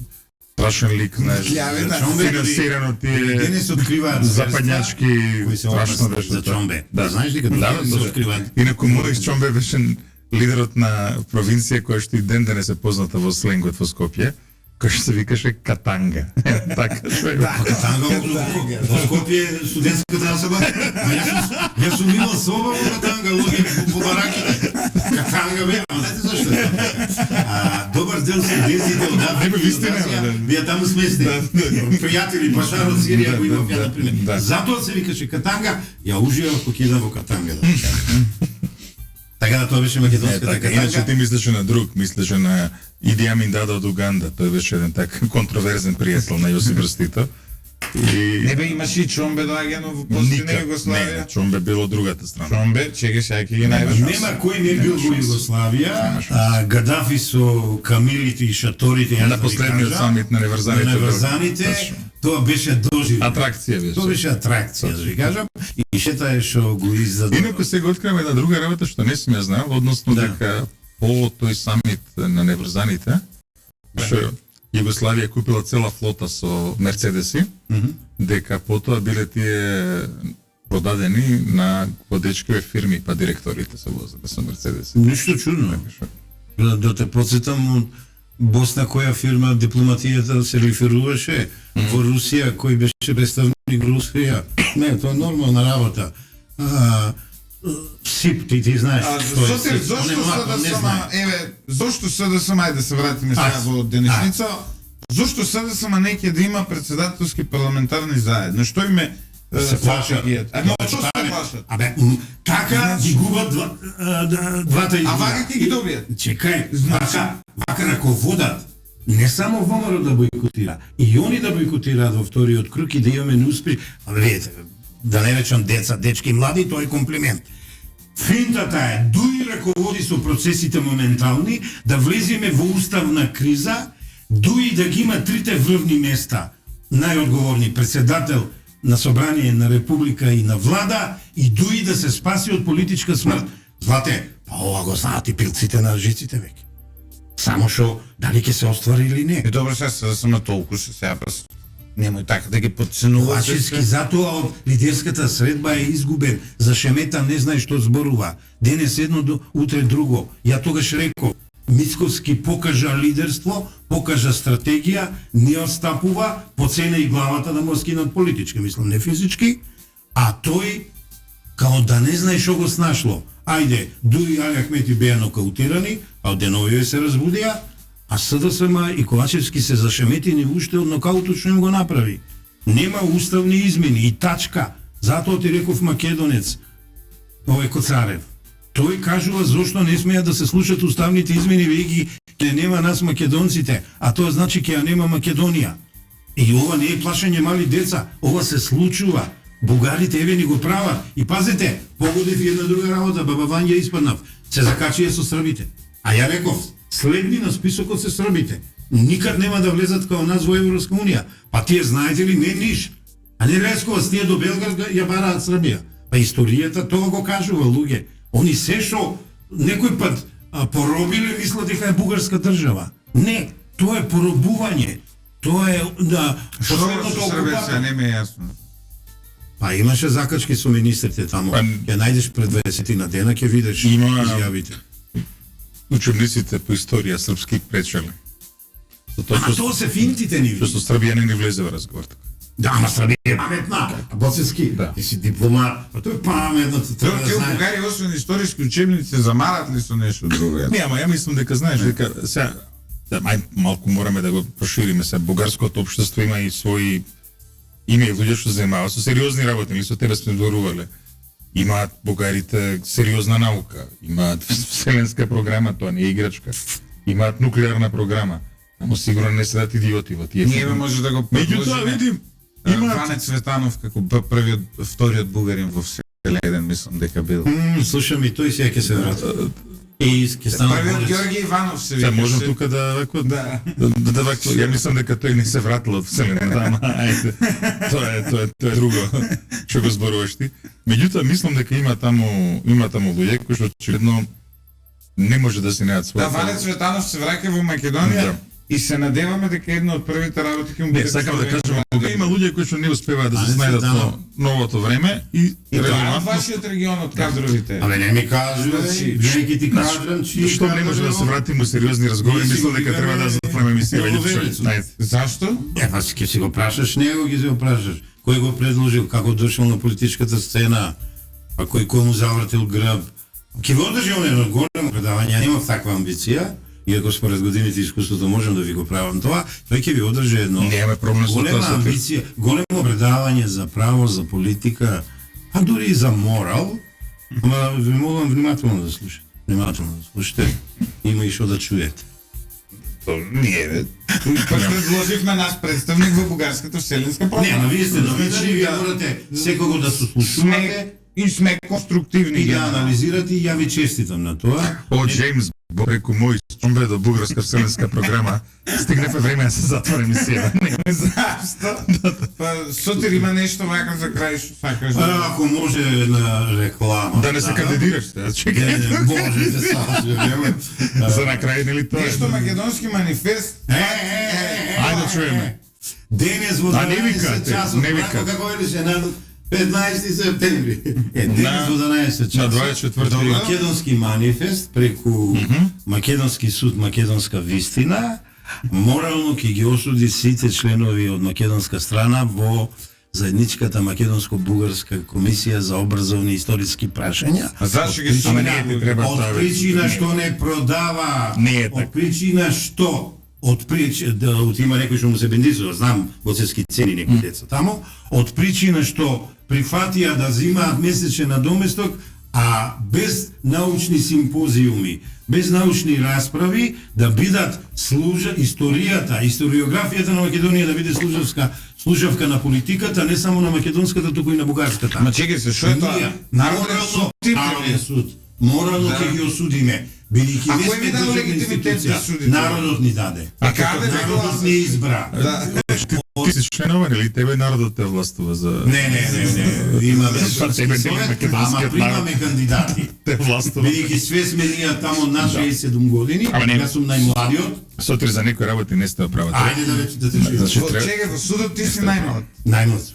страшен лик, знаеш, Кляве, да. финансиран од тие Денес откриваат западњачки, кои се страшно опасни беше за тоа. Чомбе. Да. Знаеш ли като да, се откриваат? Инаку Морис Чомбе беше лидерот на провинција која што и ден денес е позната во сленгот во Скопје, кој што се викаше Катанга. Така што е. Катанга во Скопје студентската особа. Јас сум имал соба во Катанга, луѓе по бараките. Катанга бе, а знаете зашто? Добар дел студентите од Нема вистина, да. бија таму сместени. Пријатели Башар од Сирија го имав ја на пример. Да. Затоа се викаше Катанга, ја уживав кога идам во Катанга. Така да тоа беше македонската Така, иначе Катанга. ти мислеше на друг, мислеше на Иди Амин Дада од Уганда. Тој беше еден така контроверзен пријател на Јосип Брз Тито. Не бе, имаш и Чомбе доаѓано во постина Југославија. Не, Чомбе бил од другата страна. Чомбе, чекаш, ја ќе ги најдеш. Нема кој не бил во Југославија, Гадафи со камилите и шаторите, јас На да ви последниот кажам, самит на неврзаните. на неврзаните, Точно. тоа беше доживот. Атракција беше. Тоа беше атракција, да ви кажам, и шета е што го издаде. Инаку сега откриваме една друга работа што не сум ја знал, односно Да. дека по тој самит на неврзаните, што Југославија купила цела флота со мерцедеси, дека потоа биле тие продадени на водечкиве фирми, па директорите се возеле со мерцедеси. Ништо чудно. Да те подсетам, Босна која фирма дипломатијата се реферуваше, во Русија кој беше представник Русија. Не, тоа е нормална работа. СИП, ти знаеш што е СИП. Зошто Он е млад, он не СДСМ, знае. еве, зошто СДСМ, ајде да се вратиме сега Аз. во денешница, зошто СДСМ не ќе да има председателски парламентарни заедно? Што име Се плашат. Ама што се плашат? Абе, така ги губат двата А избора. вака ќе ги добијат. Чекај, вака раководат. Не само ВМРО да бојкотира, и они да бојкотираат во вториот круг и да имаме неуспех. Видите, да не речам деца, дечки, млади, тоа е комплимент. Финтата е, дуи раководи со процесите моментални, да влеземе во уставна криза, дуи да ги има трите врвни места, најодговорни председател на собрание на република и на влада, и дуи да се спаси од политичка смрт. Злате, па ова го знаат и пилците на жиците веќе. Само што дали ќе се оствари или не. И добро, сега СДСМ толку се сега бас. Немој така да ги подценуваш. Лачески, затоа од лидерската средба е изгубен. За Шемета не знае што зборува. Денес едно, утре друго. Ја тогаш реков, Мицковски покажа лидерство, покажа стратегија, не отстапува, поцена и главата да му скинат политички, мислам, не физички, а тој као да не знае што го снашло. Ајде, дури Али Ахмети беа нокаутирани, а од деновиве се разбудија, а СДСМ и Ковачевски се зашеметени уште од нокаутот што им го направи. Нема уставни измени и тачка. Затоа ти реков македонец, овој Коцарев. Тој кажува зошто не смеа да се слушат уставните измени, веќе ќе нема нас македонците, а тоа значи ќе ја нема Македонија. И ова не е плашење мали деца, ова се случува. Бугарите еве ни го прават. И пазете, погодив една друга работа, баба Вања испаднав. Се закачија со србите. А ја реков, следни на списокот се србите. Никад нема да влезат као нас во Европска унија. Па тие знаете ли, не Ниш. А не Лесковац, тие до Белград ја бараат Србија. Па историјата тоа го кажува, луѓе. Они се што некој пат поробиле, мислат дека е бугарска држава. Не, тоа е поробување. Тоа е да Што последното со Србија сега окупатор. не ми е јасно. Па имаше закачки со министрите таму. Па, Ќе најдеш пред 20 на дена, ќе видиш Има- изјавите. Учебниците по историја српски пречеле. Ама тоа се финтите ни. Што со Србија не ни влезе во разговор. Да, ама Србија е паметна. Боцевски, Да. ти си дипломат. Па тој е паметно, треба да Тие знае. Бугари, освен историски учебници, замарат ли со нешто друго? Не, ама ја мислам дека знаеш дека сега ај малку мораме да го прошириме се. Бугарското општество има и своји има и луѓе што занимаваат со сериозни работи, или со тебе сме зборувале. Имаат бугарите сериозна наука, имаат вселенска програма, тоа не е играчка. Имаат нуклеарна програма. Ама сигурно не седат идиоти во тие. Ние може да го Меѓутоа видим имаат Ване Цветанов како првиот, вториот бугарин во Вселеден, мислам дека бил. Слушам и тој сега ќе се врати. И ќе стана Првиот болец. Георги Иванов се Сега викаше. можам тука да вако да вако. Ја мислам дека тој не се вратил од Вселената, ама ајде. Тоа е друго што го зборуваш ти. Меѓутоа мислам дека има таму луѓе кои што очигледно не може да си најдат Да, своја. Ване Цветанов се враќа во Македонија. Да. И се надеваме дека една од првите работи ќе му Не, биде сакам да представено кажам, на има луѓе кои што не успеваат да А се не се снајдат дава. во новото време и И тоа е релевантно вашиот регион од кадровите. Абе не ми кажуваш, Значи, веќе ти кажам, че што не може да се вратиме у сериозни разговори, Ние си мислам го дека треба да викаме затвориме емисија веќе Нововелицу. човек. Знаете. Зашто? Па ќе си го прашаш него, ќе си го прашаш. Кој го предложил, како дошол на политичката сцена, а кој му завртил грб. Ќе го одржи он едно големо предавање, ја немав таква амбиција, иако според годините и искуството можам да ви го правам тоа, тој ќе ви одржи едно Немаме проблем со голема тоа, Сотир. амбиција, големо предавање за право, за политика, а дури и за морал. Ама ви молам внимателно да слушате. Внимателно да слушате. Има и што да чуете. Ние, па предложивме наш представник во бугарската вселенска Не, програма. ама вие сте новинари, вие да- морате секого да се слушувате сме и сме конструктивни и да генерално. анализирате и ја ви честитам на тоа. О, Джеймс, преку мој чомбе до бугарска вселенска програма, стигнефе време да се затвори емисија. Зашто? Па, Сотир има нешто вака за крај што сакаш да... Ако може на реклама. Да не се кандидираш, да, чекај. Не, може да се За на крај, нели тоа? Нешто македонски манифест. Ајде чуеме. Денес во А, не 12 викате, часот, не викате. како велише на 15 септември. Денес во 12 На часот. 24 Македонски манифест преку Македонски суд, Македонска вистина, морално ќе ги осуди сите членови од македонска страна во заедничката македонско-бугарска комисија за образовни и историски прашања. А зашто ги Ама не ти треба од тоа, бе. причина што не продава, Не е од така. причина што да има некој што му се бендисува, знам боцевски цени некои деца тамо, од причина што прифатија да земаат месечен надоместок, а без научни симпозиуми, без научни расправи, да бидат историјата, историографијата на Македонија да биде слушавка на политиката, не само на македонската, туку и на бугарската. Ама чекај се, што е тоа? Ние, Народен суд ти Народен суд. Морално ќе ги осудиме. Бидејќи А не кој сме ви даде државна легитимитет институција. да судите? Народот ни даде. А каде бе Народот гласаш? ни избра. Да. Ти си членован или тебе народот те властува за... Не. Имаме Па тебе ти совет, македонскиот ама примаме народ. кандидати. Те властува. Бидејќи све сме ние таму на 67 години, Ама не. јас сум најмладиот. Сотир за некои работи не сте оправата. Ајде да веќе да те чујам. Значи, Во треба- чекај, во судот ти си најмлад. Најмлад.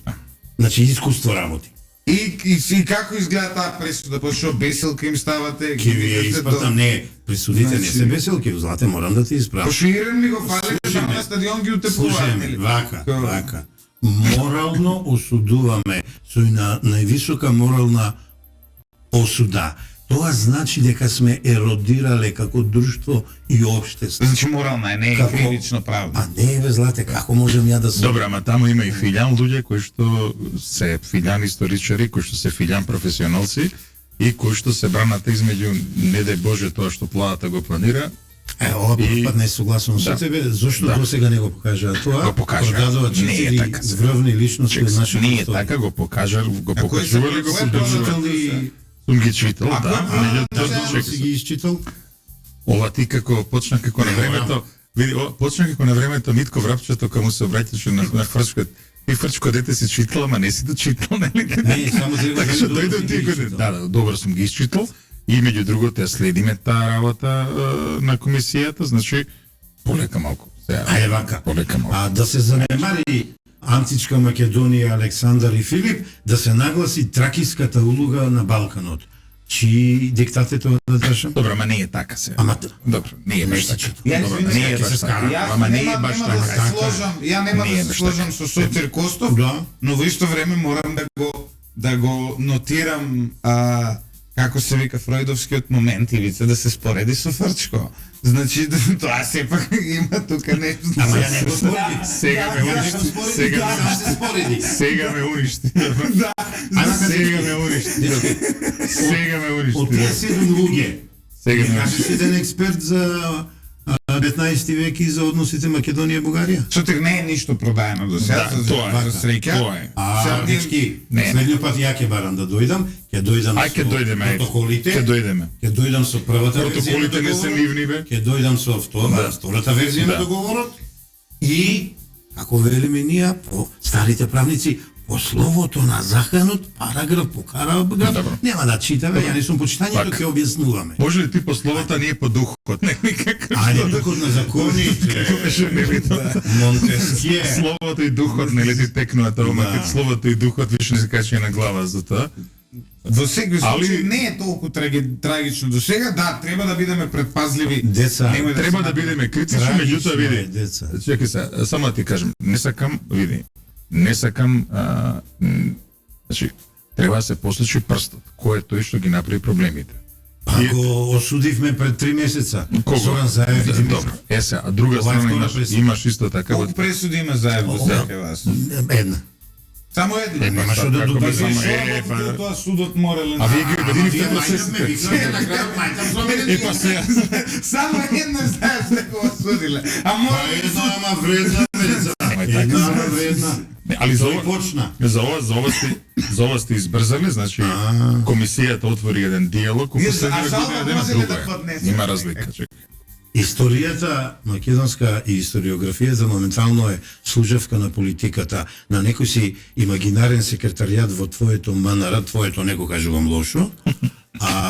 Значи искуство работи. И како изгледа таа пресуда? Па што беселка им ставате? Ке ви ја испратам, не, присудите не се веселки, злате, морам да ти Па испратам. што Ирен ми го фале, што на стадион ги утепуваат, Слушај нели? ме, вака. Морално осудуваме со највисока морална осуда. Тоа значи дека сме еродирале како друштво и општество. Значи морална е, не е Како- кривично правда. А не бе, злате, како можам ја да сум? Добро, ама таму има и филјан луѓе кои што се филјан историчари, кои што се филјан професионалци и кои што се бранат измеѓу не дај Боже тоа што владата го планира. Ова И- пат не согласувам со Да. тебе, зошто Да. досега не го покажаа тоа? Го покажаа. Продадува Не е 4 така. врвни личности од нашата Не е историја. така, го покажували, го А кој покажували, го се поддржували. продажали? Сум ги читал, А да. кој- Меѓутоа, Да, чекај си се. ги isчитал? Ова ти како почна како на Не, времето, види, почна како на времето Митко Врапчето кога му се обраќаше на Фрчко. Ти Фрчко дете си читал, ама не си дочитал, нели? Не, само треба Така да што добро дојде си од ги тие години. изчитал. Да, добро сум ги isчитал. И меѓу другото ја следиме таа работа на комисијата, значи полека малку. Сега, Ајде вака. полека малку. А да се занемари Античка Македонија, Александар и Филип, да се нагласи тракиската улога на Балканот. Чи диктат е тоа да држам? Добро, ама не е така се. Ама Добро, не е Не баш се така. чита. Ја Добро, извинете, не е ќе баш се така. скарам. Ама не е нема, баш нема да така. се сложам, ја нема Не е да се баш сложам така. со Сотир Костов, Да. но во исто време морам да го нотирам како се вика фројдовскиот момент, Ивица, да се спореди со Фрчко. Значи, тоа сепак има тука нешто. Ама ја не го спореди. Сега ме уништи. Сега се спореди. Сега ме уништи. Да, Сега ме уништи. Сега ме Од уништи. тие 7 луѓе, Сега ме кажеш уништи. еден експерт за 15 век и за односите Македонија и Бугарија? Сотир не е ништо продаено до сега, Да, тоа е. за среќа. Тоа е. А, дечки, Не. следниот пат ја ќе барам да дојдам, ќе дојдам Ај ќе дојдеме, ајде. протоколите, Ќе дојдеме. ќе дојдам со првата верзија на Протоколите не се договорот, нивни бе. ќе дојдам со втората верзија на Да. договорот и, ако велиме ние, по старите правници, по словото на законот, параграф по параграф, Добро. нема да читаме, ја не сум по читањето, Пак. ќе објаснуваме. Може ли ти по словата, ние по духот? Не, како Ајде, духот на законите, Како беше нелито? Монтеские, Словото и духот нели ти текнуваат, ама Да. кога словото и духот више не се качи на глава за тоа. Во секој случај Али- не е толку трагично до сега, да, треба да бидеме предпазливи. Деца, Немој Треба се да бидеме критични, Трагично меѓутоа е, види. деца. Чекај се, само да ти кажем, не сакам, види, не сакам, значи, треба да се послучи прстот, кој е тој што ги направи проблемите. Па го осудивме пред 3 месеца. Кого? Зоран Заев и Димитров. Добро. Се, а друга Ова е страна втора имаш, пресуда. имаш исто така Колку пресуди има заедно О, за вас? Една. Само една. Нема што да како добавиш. би само- Што тоа судот морален? А вие ги обединивте Вие процесите. мајтам ме викнате на крај, мајтам со мене. Е, па се, Само една знаеш некоја судиле. А Па мора една, ама вредна, деца. Една, ама вредна. Не, али за Тој ова, почна. за ова сте избрзали, значи комисијата отвори еден диалог, Вие, последнија а жалба година може ли друго да е. поднесете? Има разлика, чекај. Историјата македонска и историографијата моментално е служевка на политиката. На некој си имагинарен секретаријат во твоето МНР, твоето не го кажувам лошо.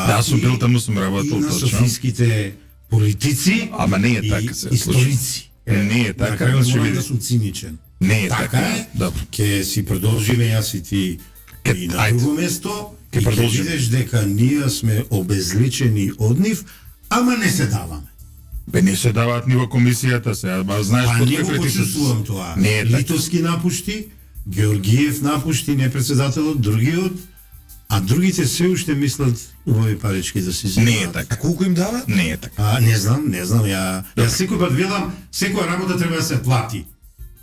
Да, сум бил таму, сум и работел на точно. софиските политици Ама не е и така се историци. Не е така, На крајот значи морам види. да сум циничен. Не е Така така. е. Добро. Ке си продолжиме јас и ти Ке- и на ајде. друго место Ке и ќе продолжиме. видиш дека ние сме обезличени од нив, ама не се даваме. Бе, не се даваат ни во комисијата се, ама знаеш Па под не кој го претишот. почувствувам тоа. Не е така. Литовски напушти, Георгиев напушти, не председателот, другиот, а другите се уште мислат убави парички да си земаат. Не е така. А колку им дават? Не е така. Не знам, ја секој пат велам, секоја работа треба да се плати.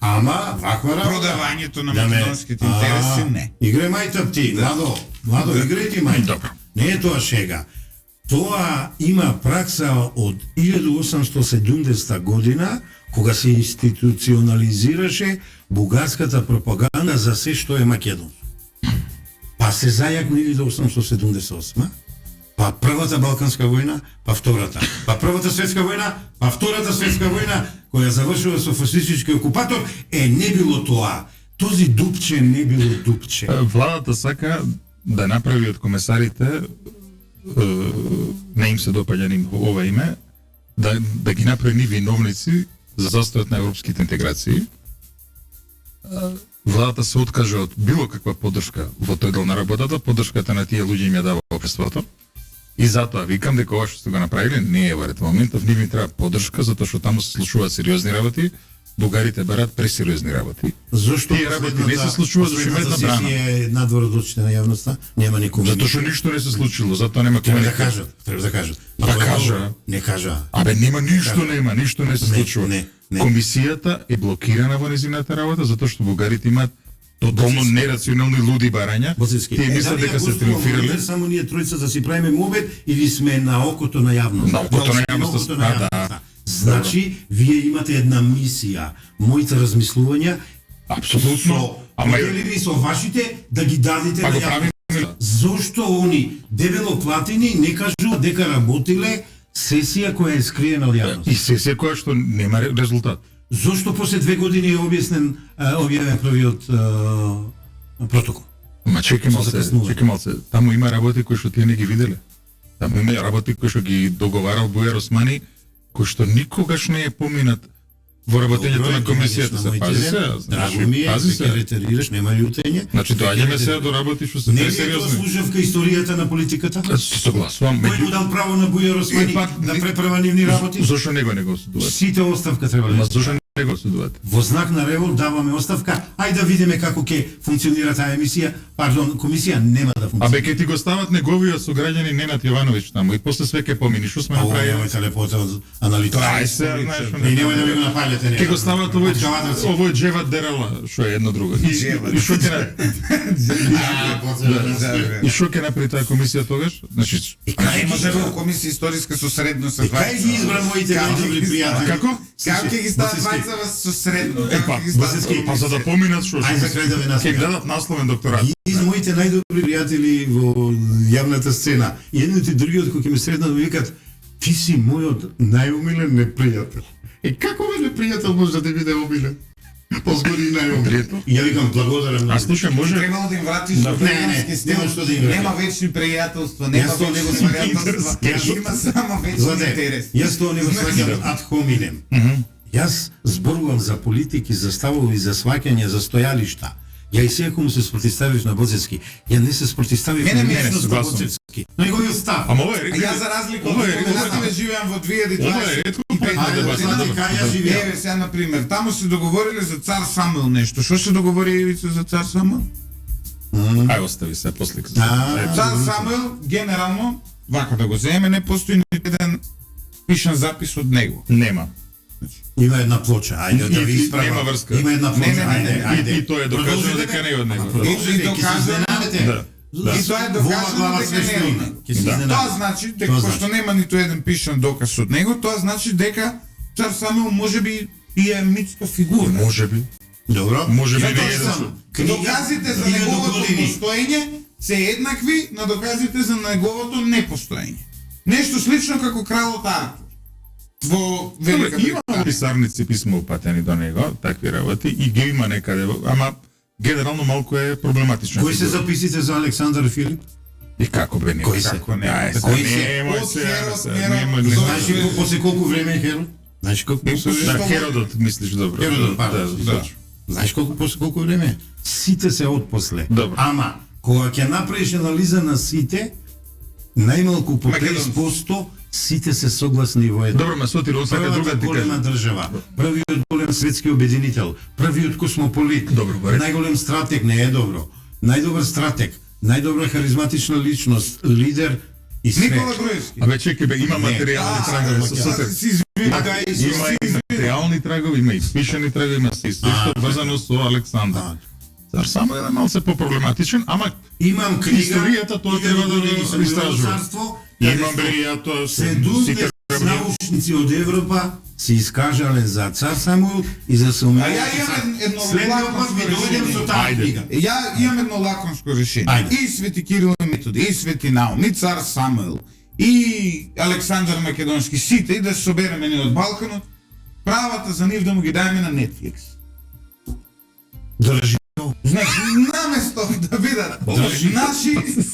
Ама, ваква работа... Продавањето на Да ме- македонските интереси не. Играј мајтап ти, младо, играј ти мајтап. Добро. Не е тоа шега. Тоа има пракса од 1870 година, кога се институционализираше бугарската пропаганда за се што е македонско. Па се зајакна 1878, па првата Балканска војна, па втората. Па првата светска војна, па втората светска војна, која завршува со фашистички окупатор, не било тоа. Този дупче не било дупче. Владата сака да направи од комесарите, не им се допаѓа ним ова име, да ги направи ни виновници за застојот на европските интеграции. Владата се откаже од било каква поддршка во тој дел на работата, поддршката на тие луѓе им ја дава општеството. И затоа викам дека ова што сте го направиле не е во ред моментов, нив им треба поддршка затоа што таму се случуваат сериозни работи, бугарите барат пресериозни работи. Зошто Тие работи не се случуваат зашто има една брана. е надвор од очите на јавноста, нема никога. Затоа што ништо не се случило, затоа нема треба да комуникација. кажат, треба да кажат. Да тоа е кажа. добро. Не кажа. Абе нема ништо не се Не, случува. не. Комисијата е блокирана во незината работа затоа што бугарите имаат тотално нерационални луди барања. Босевски. Тие мислат дека се триумфирале. Само ние тројца да си правиме мобет или сме на окото на јавност. На окото на јавноста, окото на да. јавноста. Значи, вие имате една мисија, моите размислувања Апсолутно. Ама поделени со вашите да ги дадете па на го јавност. правиме. Зошто они дебело платени не кажуваат дека работиле сесија која е скриена од јавност? И се која што нема резултат. Зошто после 2 години е објавен првиот протокол? Ма чекај малце, таму има работи кои што тие не ги виделе. Таму има работи кои што ги договарал Бујар Османи, кои што никогаш не е поминат во работењето на комисијата. Се пази се, Драго ми е, пази ќе се. ретерираш, нема љутење. Значи доаѓаме се до работи што се Не ли е тоа пресериозни. служевка историјата на политиката? Се согласувам, Кој му дал право на Бујар Османи да преправа нивни работи? Зошто него не го осудуваат? Сите оставка треба да Ма се. зошто не го осудуваат? Во знак на револ даваме оставка. Ајде да видиме како ќе функционира таа емисија. Пардон, комисија нема да функционира. Абе ке ти го стават неговиот сограѓани Ненад Јовановиќ таму и после све ке помини што сме Ово направили. немојте лепота од аналитика. Ај се, знаеш, И немој да ми го напаѓате. Ке го стават овој Джеват Дерала, што е едно друго. И што ќе и што ќе направи таа комисија тогаш? Значи, И Не кај може ги во комисија историска со средно со И кај ги избра моите најдобри пријатели? како? Како ќе ги стават Босевски. двајца со средно? Па, Како ќе ги стават? Босевски. па за да поминат што Ајде за крај да ве ќе насмеам. гледат насловен докторат. Из моите најдобри пријатели во јавната сцена, едниот и другиот кој ќе ме среднат ми викат: "Ти си мојот најомилен непријател." Како ме непријател може да биде омилен? Позгоди најмногу. Пријатно. И ја викам благодарам на. А слушай, може Требало да им вратиш Да. до Не, пријателски стил. нема што да им вратам. Нема вечни пријателства, нема Јас тоа не го вечни сваќам. пријателства, има само вечни Злате, интерес. јас тоа не го сваќам ад хоминем. Јас зборувам за политики, за ставови, за сваќање, за стојалишта. Ја и сега кому се спротивставив на Боцевски, ја не се спротивставив Не, на не, личност на согласен. Боцевски. На неговиот став. Ама ова е А ретко. јас за разлика од Ова е тебе, ретко. на тебе живеам во Ова е 2025 ретко. Ајде, година. знаете кај ја живеам. Еве сега на пример, таму се договориле за цар Самуил нешто. Што се договори Ивица за цар Самуил? Ај остави се после. Цар Самуил генерално вака да го земе, не постои ниту еден пишан запис од него. Нема. Има една плоча, ајде да ви И- и исправам. нема врска. Има една плоча, Не, не, не, ајде, ајде. И тоа е докажано Продолжите, дека не е од него. Продолжите, И ќе се доказано- изненадите. Да. Да. И тоа е Во доказано глава дека све не што е од има. него. Ќе се Да. изненадите. Тоа значи дека Тоа пошто значи. нема ниту еден пишан доказ од него, тоа значи дека цар Самуил можеби и е митска фигура. Може би. Добро. Може би Затоа не е да сам. Доказите за 1000 неговото години. постоење се еднакви на доказите за неговото непостоење. Нешто слично како кралот Артур во Велика Има Британија. писарници писма упатени до него, такви работи, и ги има некаде, ама генерално малку е проблематично. Кои се записите за Александар Филип? И како бе не? Кои се? Како не? Ај, кои се? Од Херод, Нерон, Нема, до- Знаеш после колку време е Херод? Знаеш колку после Да, Херодот мислиш добро. Херодот, да, пардон. да. Да. Знаеш после колку време е? Сите се од после. Добро. Ама кога ќе направиш анализа на сите, најмалку по Македонци. 30% сите се согласни во едно. Добро, ма сотир, он сака друга Првата ти голема кажа. држава, првиот голем светски обединител, првиот космополит, Добро, баре. најголем стратег, не е добро, најдобар стратег, најдобра харизматична личност, лидер и све. Никола Груевски. Абе чекај бе, има материјални трагови со сотир. Си извинувам. Има и материјални трагови, има и пишани трагови, има се исто врзано со Александар. Цар само е малце по-проблематичен, ама Имам книга, Историјата тоа треба да години съм истражува. во царство, имам бе и ја тоа се 17 научници од Европа се искажале за цар Самуил и за А Самуил. ја имам едно Следниот пат лаконско ви дојдем решение. со таа Ајде. книга. Ја имам едно лаконско решение. Ајде. И Свети Кирил и Методи, и Свети Наум, и цар Самуил, и Александар Македонски, сите и да се собереме ние од Балканот, правата за нив да му ги дајме на Netflix. Држи. Значи, наместо да бидат наши,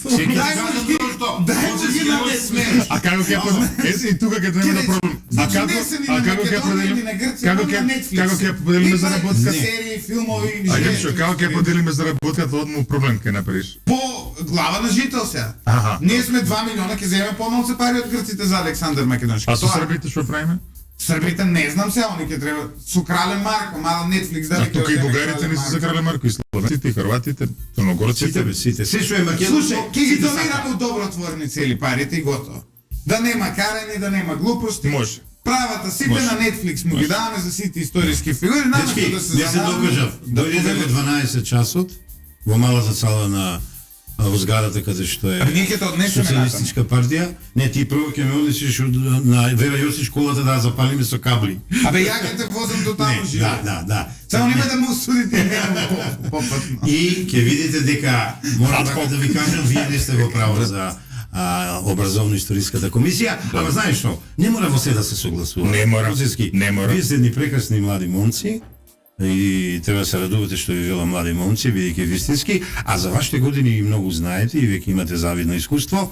Сега дајмо кажам ги, зашто. дајмо ги на Netflix. А како ќе Еси и тука ќе требаме да проблем. А Значи, како не се ни а на како ќе Македонија, ни поделиме на Грција, како но ќе на Netflix. како ќе поделиме за Има работка? серии, филмови, А жести, Грчо, како ќе поделиме за работката, одму проблем ќе направиш. По глава на жител сега. Аха. Ние сме 2 милиона, ќе земеме помалку пари од грците за Александар Македонски. А со Тоа- србите што правиме? Србите не знам сега, они ќе треба со кралем Марко, мала Netflix А дали тука и ќе бугарите не се за крале Марко и словенците и хрватите, Сите црногорците. бе, сите. Се што е македонско. Слушај, ќе ги донираме од добротворни цели парите и готово. Да нема карање, да нема глупости. Може. Правата сите Може. на Netflix му ги даваме за сите историски фигури, наместо Дечки, да се не се забаваме, докажав. да Дојдете повелите. во 12 часот во малата сала на во зградата каде што е А ние ќе те однесеме Социјалистичка партија. Не, ти прво ќе ме однесеш на Вера Јосич школата да ја запалиме со кабли. Абе ја ќе те возам до таму Не, живе. да. Само нема да му судите него попатно. И ќе видите дека морам така да ви кажам, вие не сте во право за образовно-историската комисија, ама знаеш што, не мора во се да се согласува. Не мора, Процески, не мора. Вие сте едни прекрасни млади момци и треба да се радувате што ви вела млади момци, бидејќи вистински, а за вашите години и многу знаете и веќе имате завидно искуство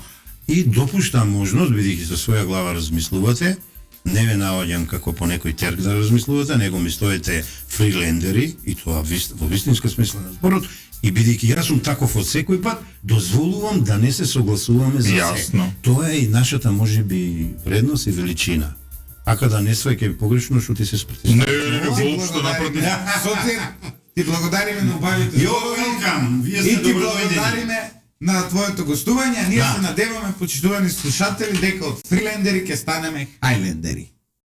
и допуштам можност, бидејќи со своја глава размислувате, не ве наоѓам како по некој терк да размислувате, него ми стоите фрилендери и тоа во вистинска смисла на зборот, и бидејќи јас сум таков од секој пат, дозволувам да не се согласуваме за се. Јасно. Тоа е и нашата можеби вредност и величина. Ака да не сваќај погрешно што ти се спротивиш. Не, воопшто напротив. Социр, ти благодариме на убавите Јо, зборови велкам, вие и сте ти добровојдени. благодариме на твоето гостување, а ние Да. се надеваме, почитувани слушатели, дека од фрилендери ќе станеме хајлендери.